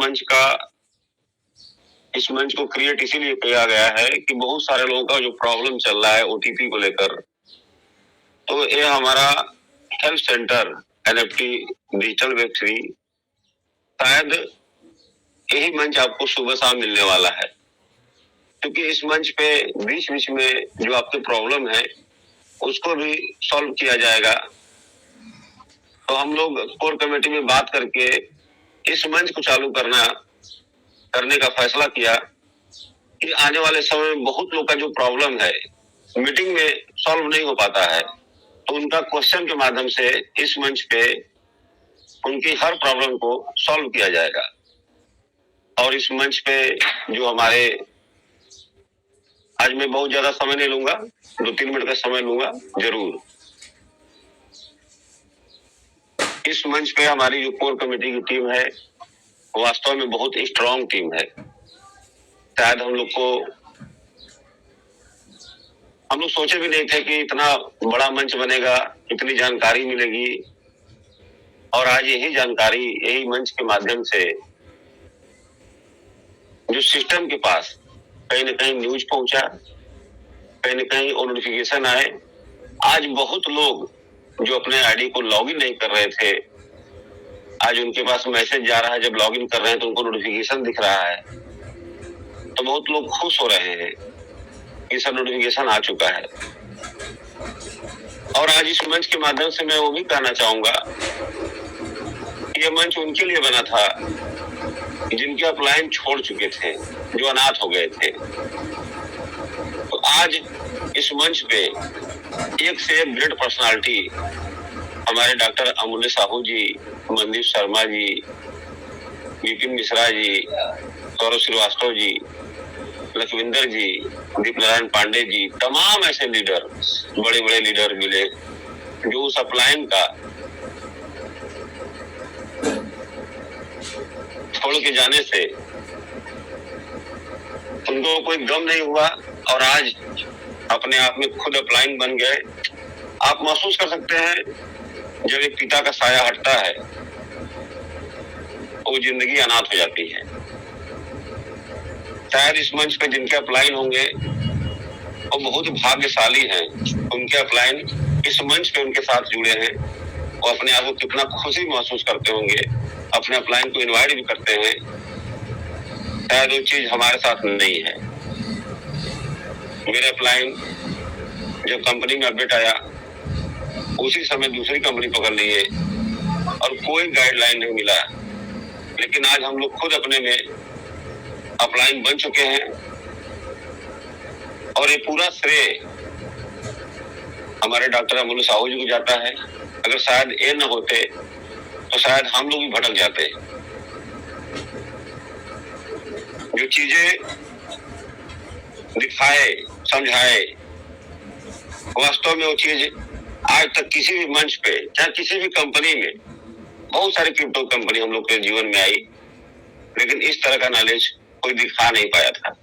मंच को क्रिएट इसीलिए किया गया है कि बहुत सारे लोगों का जो प्रॉब्लम चल रहा है ओटीपी को लेकर, तो ये हमारा health centre NFT digital web 3 शायद यही मंच आपको सुबह शाम मिलने वाला है, क्योंकि इस मंच पे बीच बीच में जो आपके प्रॉब्लम है उसको भी सॉल्व किया जाएगा। तो हम लोग कोर कमेटी में बात करके इस मंच को चालू करने का फैसला किया कि आने वाले समय में बहुत लोग का जो प्रॉब्लम है मीटिंग में सॉल्व नहीं हो पाता है, तो उनका क्वेश्चन के माध्यम से इस मंच पे उनकी हर प्रॉब्लम को सॉल्व किया जाएगा। और इस मंच पे जो हमारे, आज मैं बहुत ज्यादा समय नहीं लूंगा, 2-3 मिनट का समय लूंगा जरूर। इस मंच पे हमारी जो कोर कमेटी की टीम है वास्तव में बहुत स्ट्रांग टीम है। शायद हम लोग सोचे भी नहीं थे कि इतना बड़ा मंच बनेगा, इतनी जानकारी मिलेगी, और आज यही जानकारी यही मंच के माध्यम से जो सिस्टम के पास कहीं न कहीं न्यूज पहुंचा, कहीं न कहीं नोटिफिकेशन आए। आज बहुत लोग जो अपने आईडी को लॉगिन नहीं कर रहे थे, आज उनके पास मैसेज जा रहा है, जब लॉगिन कर रहे हैं तो उनको नोटिफिकेशन दिख रहा है, तो बहुत लोग खुश हो रहे हैं कि सब नोटिफिकेशन आ चुका है। और आज इस मंच के माध्यम से मैं वो भी कहना चाहूंगा कि ये मंच उनके लिए बना था जिनके अपलाइन छोड़ चुके थे, जो अनाथ हो गए थे। तो आज इस मंच पे एक से एक ग्रेट पर्सनालिटी हमारे डॉक्टर अमूल्य साहू जी, मनदीप शर्मा जी, विपिन मिश्रा जी, सौरभ श्रीवास्तव जी, लखविंदर जी, दीप नारायण पांडे जी, तमाम ऐसे लीडर, बड़े बड़े लीडर मिले जो उस अपलाइन का छोड़ के जाने से उनको कोई गम नहीं हुआ, और आज अपने आप में खुद अपलाइन बन गए। आप महसूस कर सकते हैं जब एक पिता का साया हटता है तो जिंदगी अनाथ हो जाती है। शायद इस मंच पे जिनके अपलाइन होंगे वो बहुत भाग्यशाली हैं, उनके अपलाइन इस मंच पे उनके साथ जुड़े हैं। वो अपने आप को कितना खुशी महसूस करते होंगे, अपने अपलाइन को इनवाइट भी करते हैं। शायद वो चीज हमारे साथ नहीं है। मेरे अपलाइन जब कंपनी में अपडेट आया उसी समय दूसरी कंपनी पकड़ लिए और कोई गाइडलाइन नहीं मिला, लेकिन आज हम लोग खुद अपने में अपलाइन बन चुके हैं। और ये पूरा श्रेय हमारे डॉक्टर अमूल्य साहू जी को जाता है। अगर शायद ये न होते तो शायद हम लोग भी भटक जाते। जो चीजें दिखाए, समझाए, वास्तव में वो चीज आज तक किसी भी मंच पे, चाहे किसी भी कंपनी में, बहुत सारी क्रिप्टो कंपनी हम लोग के जीवन में आई, लेकिन इस तरह का नॉलेज कोई दिखा नहीं पाया था।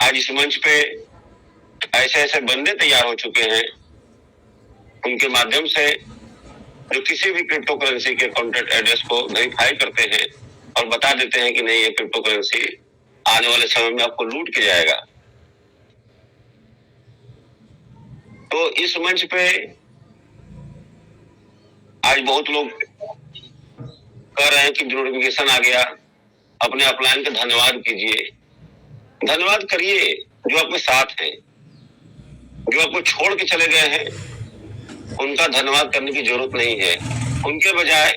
आज इस मंच पे ऐसे ऐसे बंदे तैयार हो चुके हैं, उनके माध्यम से जो किसी भी क्रिप्टो करेंसी के कॉन्टैक्ट एड्रेस को वेरीफाई करते हैं और बता देते हैं कि नहीं, ये क्रिप्टो करेंसी आने वाले समय में आपको लूट के जाएगा। तो इस मंच पे आज बहुत लोग कह रहे हैं कि नोटिफिकेशन आ गया, अपने अपलाइन का धन्यवाद कीजिए। धन्यवाद करिए जो आपके साथ हैं, जो आपको छोड़ के चले गए हैं उनका धन्यवाद करने की जरूरत नहीं है। उनके बजाय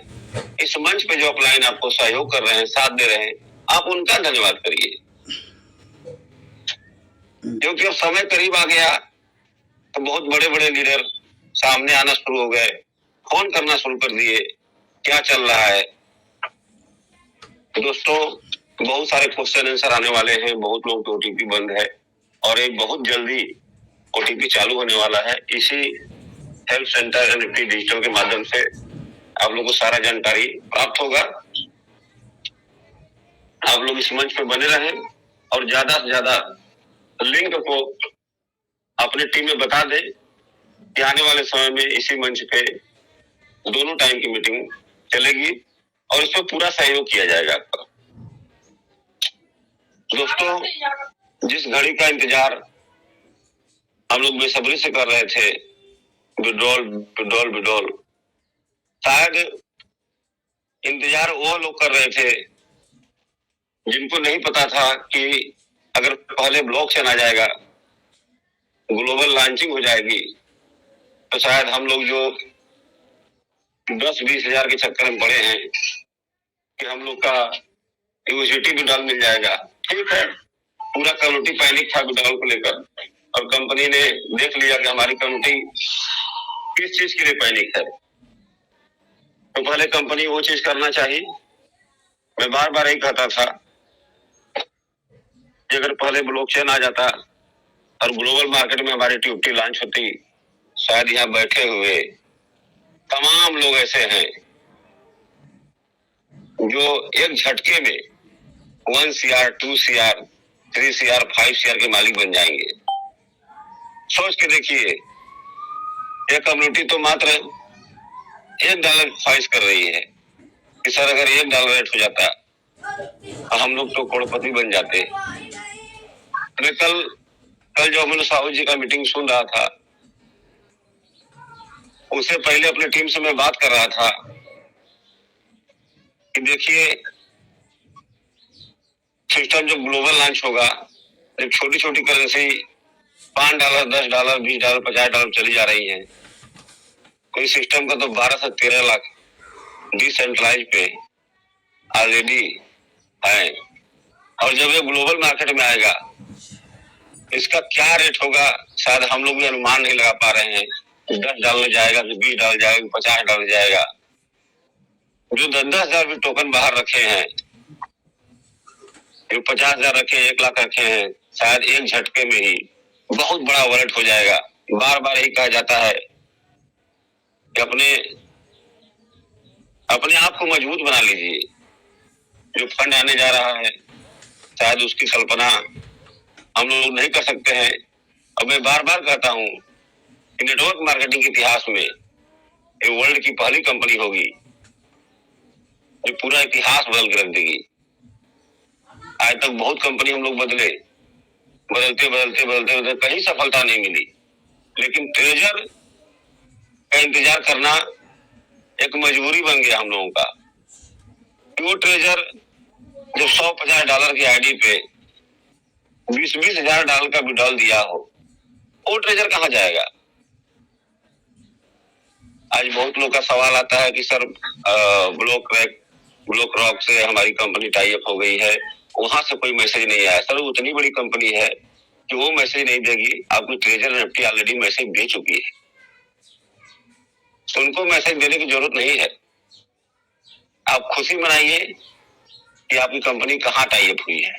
इस मंच पे जो अपलाइन आपको सहयोग कर रहे हैं, साथ दे रहे हैं, आप उनका धन्यवाद करिए। क्योंकि अब समय करीब आ गया तो बहुत बड़े बड़े लीडर सामने आना शुरू हो गए, फोन करना शुरू कर दिए, क्या चल रहा है। दोस्तों, बहुत सारे क्वेश्चन आंसर आने वाले हैं, बहुत लोगों की ओटीपी बंद है और एक बहुत जल्दी ओटीपी चालू होने वाला है। इसी हेल्थ सेंटर एनएफटी डिजिटल के माध्यम से आप लोगों को सारा जानकारी प्राप्त होगा। आप लोग इस मंच पे बने रहें और ज्यादा से ज्यादा लिंक को अपनी टीम में बता दें कि आने वाले समय में इसी मंच पे दोनों टाइम की मीटिंग चलेगी। और इसमें पूरा सहयोग किया जाएगा आपका। दोस्तों, जिस घड़ी का इंतजार हम लोग बेसब्री से कर रहे थे, विड्रॉल, शायद इंतजार वो लोग कर रहे थे जिनको नहीं पता था कि अगर पहले ब्लॉकचेन आ जाएगा, ग्लोबल लॉन्चिंग हो जाएगी, तो शायद हम लोग जो 10-20 हजार के चक्कर में पड़े हैं कि हम लोग का यूनिवर्सिटी विड्रॉल मिल जाएगा। ठीक है, पूरा कम्युनिटी पैनिक था विड्रॉल को लेकर, और कंपनी ने देख लिया कि हमारी कम्युनिटी किस चीज के लिए पैनिक है, तो पहले कंपनी वो चीज करना चाहिए। मैं बार बार यही कहता था कि अगर पहले ब्लॉकचेन आ जाता और ग्लोबल मार्केट में हमारी ट्यूबटी लॉन्च होती, शायद यहाँ बैठे हुए तमाम लोग ऐसे हैं जो एक झटके में 1 CR, 2 CR, 3 CR, 5 CR के मालिक बन जाएंगे। सोच के देखिए, यह कम्युनिटी तो मात्र $1 ख्वाहिश कर रही है कि सर अगर $1 रेट हो जाता तो हम लोग तो करोड़पति बन जाते। मैं कल जो अमन साहू जी का मीटिंग सुन रहा था, उससे पहले अपनी टीम से मैं बात कर रहा था कि देखिए, सिस्टम जब ग्लोबल लॉन्च होगा, जब छोटी छोटी करेंसी $5, $10, $20, $50 चली जा रही है, कोई सिस्टम का तो 12 से 13 लाख डिसेंट्रलाइज पे ऑलरेडी है, और जब ये ग्लोबल मार्केट में आएगा, इसका क्या रेट होगा शायद हम लोग भी अनुमान नहीं लगा पा रहे हैं। $10 जाएगा, तो $20 जाएगा, $50 जाएगा। जो 10-10 हजार भी टोकन बाहर रखे हैं, जो 50,000 रखे, 1 लाख रखे हैं, शायद एक झटके में ही बहुत बड़ा वॉलेट हो जाएगा। बार बार यही कहा जाता है कि अपने आप को मजबूत बना लीजिए। जो फंड आने जा रहा है, शायद उसकी कल्पना हम लोग नहीं कर सकते हैं। और मैं बार बार कहता हूं कि नेटवर्क मार्केटिंग के इतिहास में ये वर्ल्ड की पहली कंपनी होगी जो पूरा इतिहास बदल के रख देगी। आज तक बहुत कंपनी हम लोग बदलते कहीं सफलता नहीं मिली, लेकिन ट्रेजर का इंतजार करना एक मजबूरी बन गया हम लोगों का। वो ट्रेजर जब $150 की आईडी पे 20-20 हजार डॉलर का विड्रॉल दिया हो, वो ट्रेजर कहाँ जाएगा? आज बहुत लोग का सवाल आता है कि सर ब्लॉक रॉक से हमारी कंपनी टाई अप हो गई है, वहां से कोई मैसेज नहीं आया। सर, उतनी बड़ी कंपनी है कि वो मैसेज नहीं देगी। आपकी ट्रेजर एनएफटी ऑलरेडी मैसेज दे चुकी है, तो उनको मैसेज देने की जरूरत नहीं है। आप खुशी मनाइए कि आपकी कंपनी कहाँ टाई अप हुई है।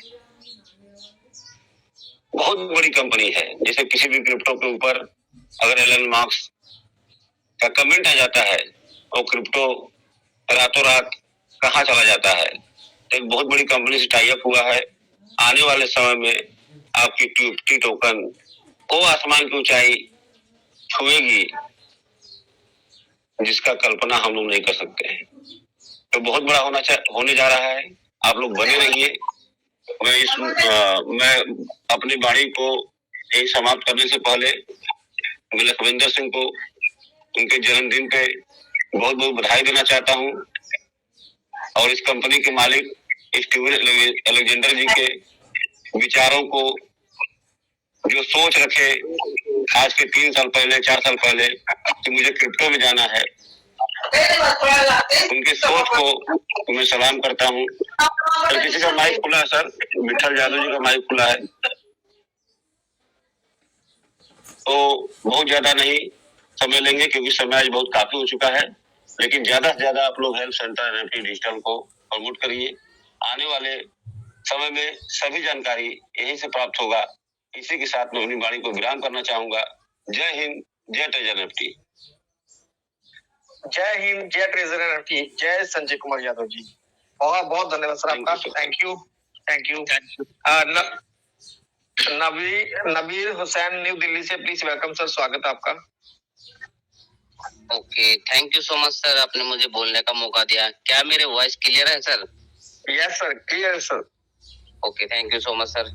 बहुत बड़ी कंपनी है। जैसे किसी भी क्रिप्टो के ऊपर अगर एलन मार्क्स का कमेंट आ जाता है, वो क्रिप्टो रातों रात कहाँ चला जाता है। एक बहुत बड़ी कंपनी से टाई अप हुआ है। आने वाले समय में आपकी ट्यूबटी टोकन वो आसमान की ऊंचाई छुएगी जिसका कल्पना हम लोग नहीं कर सकते हैं। तो बहुत बड़ा होने जा रहा है। आप लोग बने रहिए। मैं अपनी वाणी को यही समाप्त करने से पहले मैं लखविंदर सिंह को उनके जन्मदिन पे बहुत बहुत बधाई देना चाहता हूं, और इस कंपनी के मालिक स्टीवन अलेक्जेंडर जी के विचारों को जो सोच रखे आज के 3 साल पहले 4 साल पहले कि मुझे क्रिप्टो में जाना है, उनके सोच को मैं सलाम करता हूं। तो किसी का माइक खुला है सर? विठल यादव जी का माइक खुला है। तो बहुत ज्यादा नहीं समय लेंगे क्योंकि समय आज बहुत काफी हो चुका है, लेकिन ज्यादा से ज्यादा आप लोग हेल्प सेंटर एनएफटी डिजिटल को प्रमोट करिए। आने वाले समय में सभी जानकारी यहीं से प्राप्त होगा। इसी के साथ मैं अपनी वाणी को विराम करना चाहूंगा। जय हिंद, जय ट्रेजर एनएफटी। जय हिंद, जय ट्रेजर एनएफटी। जय संजय कुमार यादव जी, बहुत बहुत धन्यवाद सर आपका। Thank you. नबीर हुसैन न्यू दिल्ली से, प्लीज वेलकम सर, स्वागत है आपका। Okay, thank you so much sir, आपने मुझे बोलने का मौका दिया। क्या मेरे वॉइस क्लियर है sir? Yes sir, clear sir. Okay, thank you so much sir.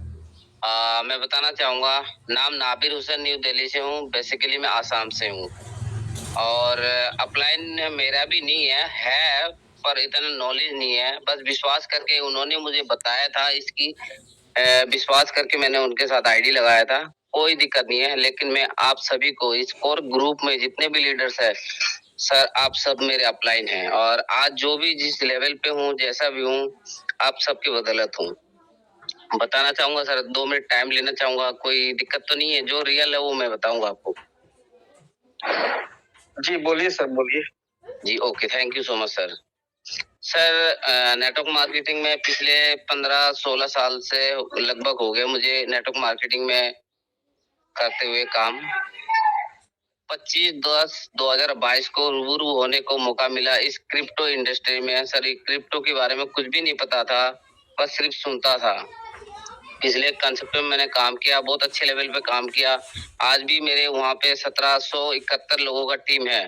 मैं बताना चाहूंगा, नाम नाबिर हुसैन, न्यू दिल्ली से हूँ। बेसिकली मैं आसाम से हूँ और अपलाइन मेरा भी नहीं है पर इतना नॉलेज नहीं है। बस विश्वास करके उन्होंने मुझे बताया था, इसकी विश्वास करके मैंने उनके साथ आईडी लगाया था। कोई दिक्कत नहीं है, लेकिन मैं आप सभी को इस कोर ग्रुप में जितने भी लीडर्स है सर, आप सब मेरे अपलाइन हैं और आज जो भी जिस लेवल पे हूँ, जैसा भी हूँ, आप सबकी बदौलत हूँ। बताना चाहूंगा सर, 2 मिनट टाइम लेना चाहूंगा। कोई दिक्कत तो नहीं है? जो रियल है वो मैं बताऊंगा आपको। जी बोलिए सर, बोलिए। जी okay, thank you so much sir. Sir network marketing में पिछले 15-16 साल से लगभग हो गए मुझे नेटवर्क मार्केटिंग में करते हुए काम। 25/10/2022 को रूबरू होने को मौका मिला इस क्रिप्टो इंडस्ट्री में। सर क्रिप्टो के बारे में कुछ भी नहीं पता था, बस सिर्फ सुनता था। पिछले कंसेप्ट में मैंने काम किया, बहुत अच्छे लेवल पे काम किया। आज भी मेरे वहाँ पे 1771 लोगों का टीम है।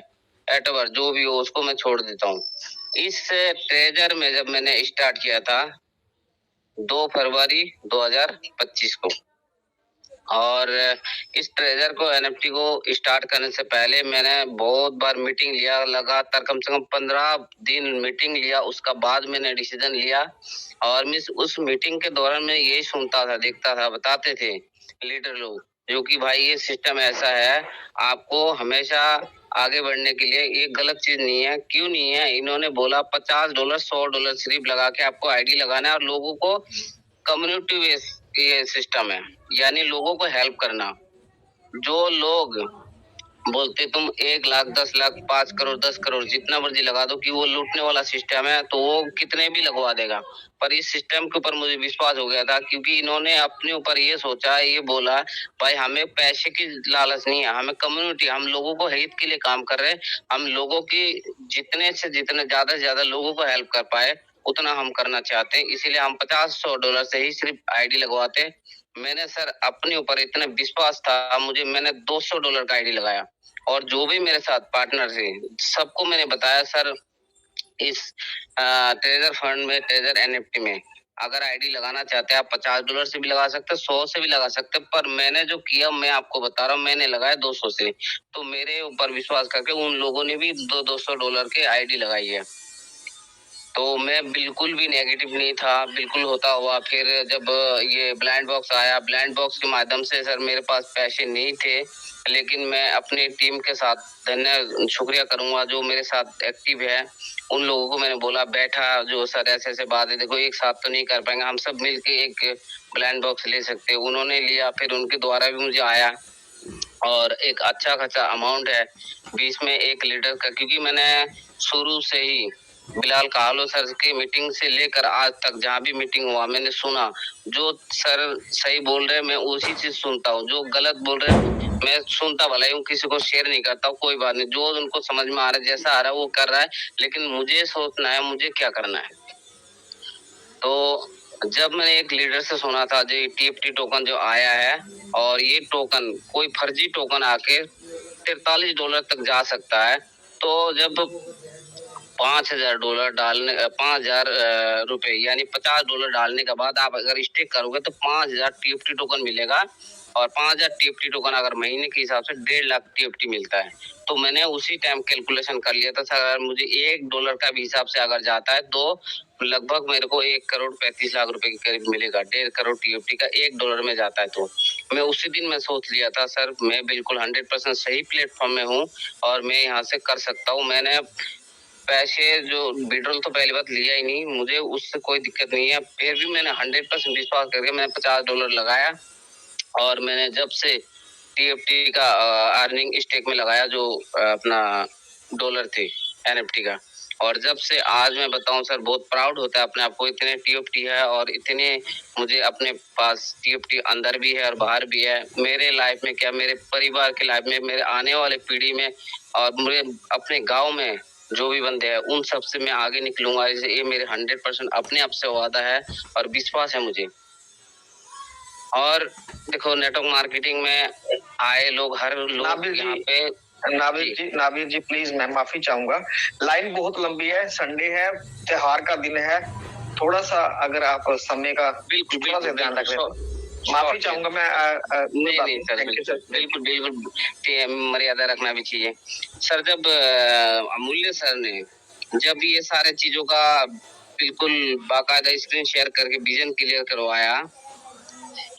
एटवर जो भी हो उसको मैं छोड़ देता हूँ। इस ट्रेजर में जब मैंने स्टार्ट किया था 2 फरवरी 2025 को, और इस ट्रेजर को एनएफटी को स्टार्ट करने से पहले मैंने बहुत बार मीटिंग लिया, लगातार कम से कम 15 दिन मीटिंग लिया। उसका बाद मैंने डिसीजन लिया और मिस उस मीटिंग के दौरान मैं यही सुनता था, देखता था, बताते थे लीडर लोग जो कि भाई ये सिस्टम ऐसा है, आपको हमेशा आगे बढ़ने के लिए ये गलत चीज नहीं है। क्यों नहीं है? इन्होंने बोला $50 $100 सिर्फ लगा के आपको आईडी लगाना है और लोगों को कम्युनिटी बेस ये सिस्टम है, यानी लोगों को हेल्प करना। जो लोग बोलते तुम 1 लाख 10 लाख 5 करोड़ 10 करोड़ जितना मर्जी लगा दो कि वो लूटने वाला सिस्टम है, तो वो कितने भी लगवा देगा। पर इस सिस्टम के ऊपर मुझे विश्वास हो गया था, क्योंकि इन्होंने अपने ऊपर ये सोचा, ये बोला भाई हमें पैसे की लालच नहीं है, हमें कम्युनिटी, हम लोगों को हित के लिए काम कर रहे हैं। हम लोगों की जितने से जितने ज्यादा से ज्यादा लोगों को हेल्प कर पाए उतना हम करना चाहते हैं। इसीलिए हम $50-100 से ही सिर्फ आईडी लगवाते। मैंने सर अपने ऊपर इतना विश्वास था, मैंने $200 का आईडी लगाया और जो भी मेरे साथ पार्टनर थे सबको मैंने बताया सर, इस ट्रेजर फंड में, ट्रेजर एनएफटी में अगर आईडी लगाना चाहते हैं आप $50 से भी लगा सकते हैं, 100 से भी लगा सकते हैं। पर मैंने जो किया मैं आपको बता रहा हूँ, मैंने लगाया 200 से। तो मेरे ऊपर विश्वास करके उन लोगों ने भी $200 के आईडी लगाई है। तो मैं बिल्कुल भी नेगेटिव नहीं था, बिल्कुल होता हुआ। फिर जब ये ब्लाइंड बॉक्स आया, ब्लाइंड बॉक्स के माध्यम से सर मेरे पास पैसे नहीं थे, लेकिन मैं अपनी टीम के साथ शुक्रिया करूंगा जो मेरे साथ एक्टिव है। उन लोगों को मैंने बोला, बैठा जो सर ऐसे बात है, देखो एक साथ तो नहीं कर पाएंगे, हम सब मिलके एक ब्लाइंड बॉक्स ले सकते हैं। उन्होंने लिया, फिर उनके द्वारा भी मुझे आया और एक अच्छा खासा अमाउंट है बीच में एक लीडर का, क्योंकि मैंने शुरू से ही बिलाल कालो सर की मीटिंग से लेकर आज तक जहाँ भी मीटिंग हुआ मैंने सुना, जो सर सही बोल रहे मैं उसी चीज सुनता हूँ, जो गलत बोल रहे मैं सुनता भला ही हूँ, किसी को शेयर नहीं करता हूँ। कोई बात नहीं, जो उनको समझ में आ रहा है, जैसा आ रहा है वो कर रहा है, लेकिन मुझे सोचना है मुझे क्या करना है। तो जब मैंने एक लीडर से सुना था जो टीएफटी टोकन जो आया है, और ये टोकन कोई फर्जी टोकन आके $43 तक जा सकता है, तो जब $5,000 डालने, 5,000 रुपए यानी $50 डालने के बाद आप अगर स्टेक करोगे तो 5,000 टीएफटी टोकन मिलेगा, और 5,000 टीएफटी टोकन अगर महीने के हिसाब से 1.5 लाख टीएफटी मिलता है। तो मैंने उसी टाइम कैलकुलेशन कर लिया था, अगर मुझे $1 का भी हिसाब से अगर जाता है तो लगभग मेरे को 1,35,00,000 रुपए के करीब मिलेगा। 1.5 करोड़ टीएफटी का $1 में जाता है। तो मैं उसी दिन मैं सोच लिया था सर मैं बिल्कुल 100% सही प्लेटफॉर्म में हूँ और मैं यहाँ से कर सकता हूँ। मैंने पैसे जो विड्रॉल तो पहली बात लिया ही नहीं, मुझे उससे कोई दिक्कत नहीं है। फिर भी मैंने 100% विश्वास करके मैंने $50 लगाया, और मैंने जब से टीएफटी का अर्निंग स्टेक में लगाया जो अपना डॉलर थे एनएफटी का, और जब से आज मैं बताऊं सर बहुत प्राउड होता है अपने आप को, इतने टीएफटी है और इतने मुझे अपने पास टीएफटी अंदर भी है और बाहर भी है। मेरे लाइफ में क्या, मेरे परिवार की लाइफ में, मेरे आने वाले पीढ़ी में, और मेरे अपने गांव में जो भी बंदे हैं उन सब से मैं आगे निकलूंगा। ये मेरे 100% अपने आप से वादा है और विश्वास है मुझे। और देखो नेटवर्क मार्केटिंग में आए लोग, हर लोग यहाँ पे नाविद जी प्लीज, मैं माफी चाहूंगा, लाइन बहुत लंबी है, संडे है, त्योहार का दिन है, थोड़ा सा अगर आप समय का बिल्कुल थोड़ा सा ध्यान रख लें, माफी चाहूंगा मैं। नहीं सर, बिल्कुल बिल्कुल मर्यादा रखना भी चाहिए सर। जब अमूल्य सर ने जब ये सारे चीजों का बिल्कुल बाकायदा स्क्रीन शेयर करके विजन क्लियर करवाया,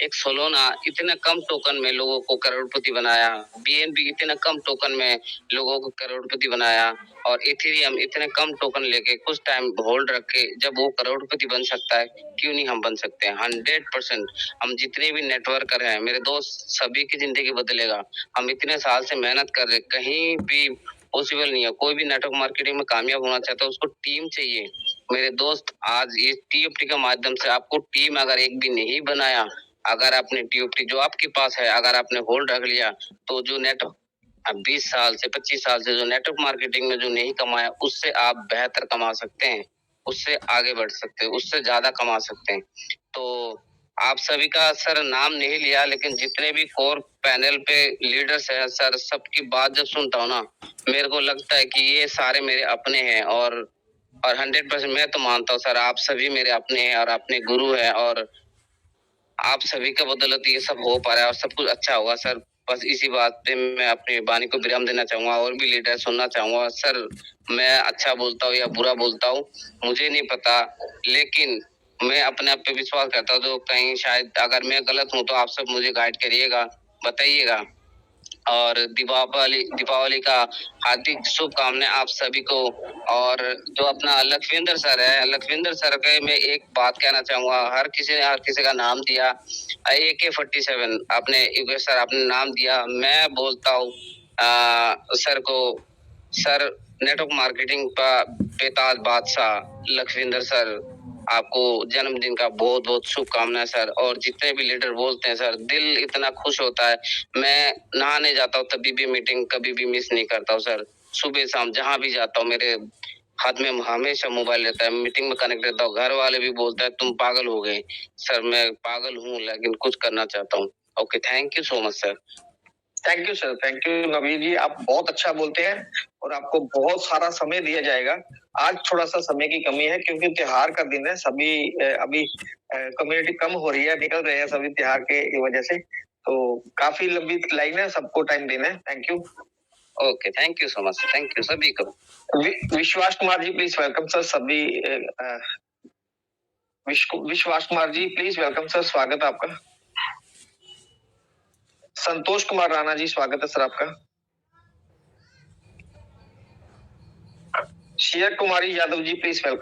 एक सोलोना इतने कम टोकन में लोगों को करोड़पति बनाया, बीएनबी इतने कम टोकन में लोगों को करोड़पति बनाया, और इथेरियम इतने कम टोकन लेके कुछ टाइम होल्ड रख के जब वो करोड़पति बन सकता है, क्यों नहीं हम बन सकते हैं? 100% हम जितने भी नेटवर्कर हैं मेरे दोस्त, सभी की जिंदगी बदलेगा। हम इतने साल से मेहनत कर रहे, कहीं भी पॉसिबल नहीं है। कोई भी नेटवर्क मार्केटिंग में कामयाब होना चाहता है उसको टीम चाहिए मेरे दोस्त। आज ये टीएफटी के माध्यम से आपको टीम अगर एक भी नहीं बनाया, अगर आपने टीएफटी जो आपके पास है अगर आपने होल्ड रख लिया, तो जो नेटवर्क 20 साल से 25 साल से जो नेटवर्क मार्केटिंग में जो नहीं कमाया, उससे आप बेहतर कमा सकते हैं, उससे आगे बढ़ सकते हैं, उससे ज्यादा कमा सकते हैं। तो आप सभी का सर नाम नहीं लिया, लेकिन जितने भी कोर पैनल पे लीडर्स हैं सर, सबकी बात जब सुनता हूँ ना, मेरे को लगता है कि ये सारे मेरे अपने हैं। और 100% मैं तो मानता हूँ सर, आप सभी मेरे अपने हैं और अपने गुरु हैं, और आप सभी का बदौलत ये सब हो पा रहा है और सब कुछ अच्छा होगा सर। बस इसी बात पे मैं अपनी वाणी को विराम देना चाहूंगा, और भी लीडर सुनना चाहूंगा। सर मैं अच्छा बोलता हूँ या बुरा बोलता हूँ मुझे नहीं पता, लेकिन मैं अपने आप पे विश्वास करता हूँ। तो कहीं शायद अगर मैं गलत हूँ तो आप सब मुझे गाइड करिएगा, बताइएगा। और दीपावली का हार्दिक शुभकामनाएं आप सभी को। और जो अपना लखविंदर सर है, लखविंदर सर के मैं एक बात कहना चाहूंगा, हर किसी का नाम दिया, AK-47 आपने योगेश सर आपने नाम दिया, मैं बोलता हूँ सर को, सर नेटवर्क मार्केटिंग का बेताज बादशाह लखविंदर सर, आपको जन्मदिन का बहुत बहुत शुभकामनाएं सर। और जितने भी लीडर बोलते हैं सर, दिल इतना खुश होता है। मैं नहाने जाता हूँ तभी भी मीटिंग कभी भी मिस नहीं करता हूँ सर। सुबह शाम जहाँ भी जाता हूँ मेरे हाथ में हमेशा मोबाइल रहता है, मीटिंग में कनेक्ट रहता हूँ। घर वाले भी बोलते हैं तुम पागल हो गए। सर मैं पागल हूँ लेकिन कुछ करना चाहता हूँ। Okay, thank you so much sir. Thank you sir, thank you Naveen ji, आप बहुत अच्छा बोलते हैं और आपको बहुत सारा समय दिया जाएगा। आज थोड़ा सा समय की कमी है क्योंकि त्योहार का दिन है, सभी अभी कम्युनिटी कम हो रही है, निकल रहे हैं सभी त्योहार के वजह से, तो काफी लंबी लाइन है, सबको टाइम देना है। Thank you. Okay, thank you so much, thank you सभी को। विश्वास Kumar ji please welcome sir. सभी विश्वास Kumar ji please welcome sir, स्वागत है आपका। संतोष कुमार राणा जी स्वागत है सर आपका। शेयर कुमारी यादव जी प्लीज वेलकम।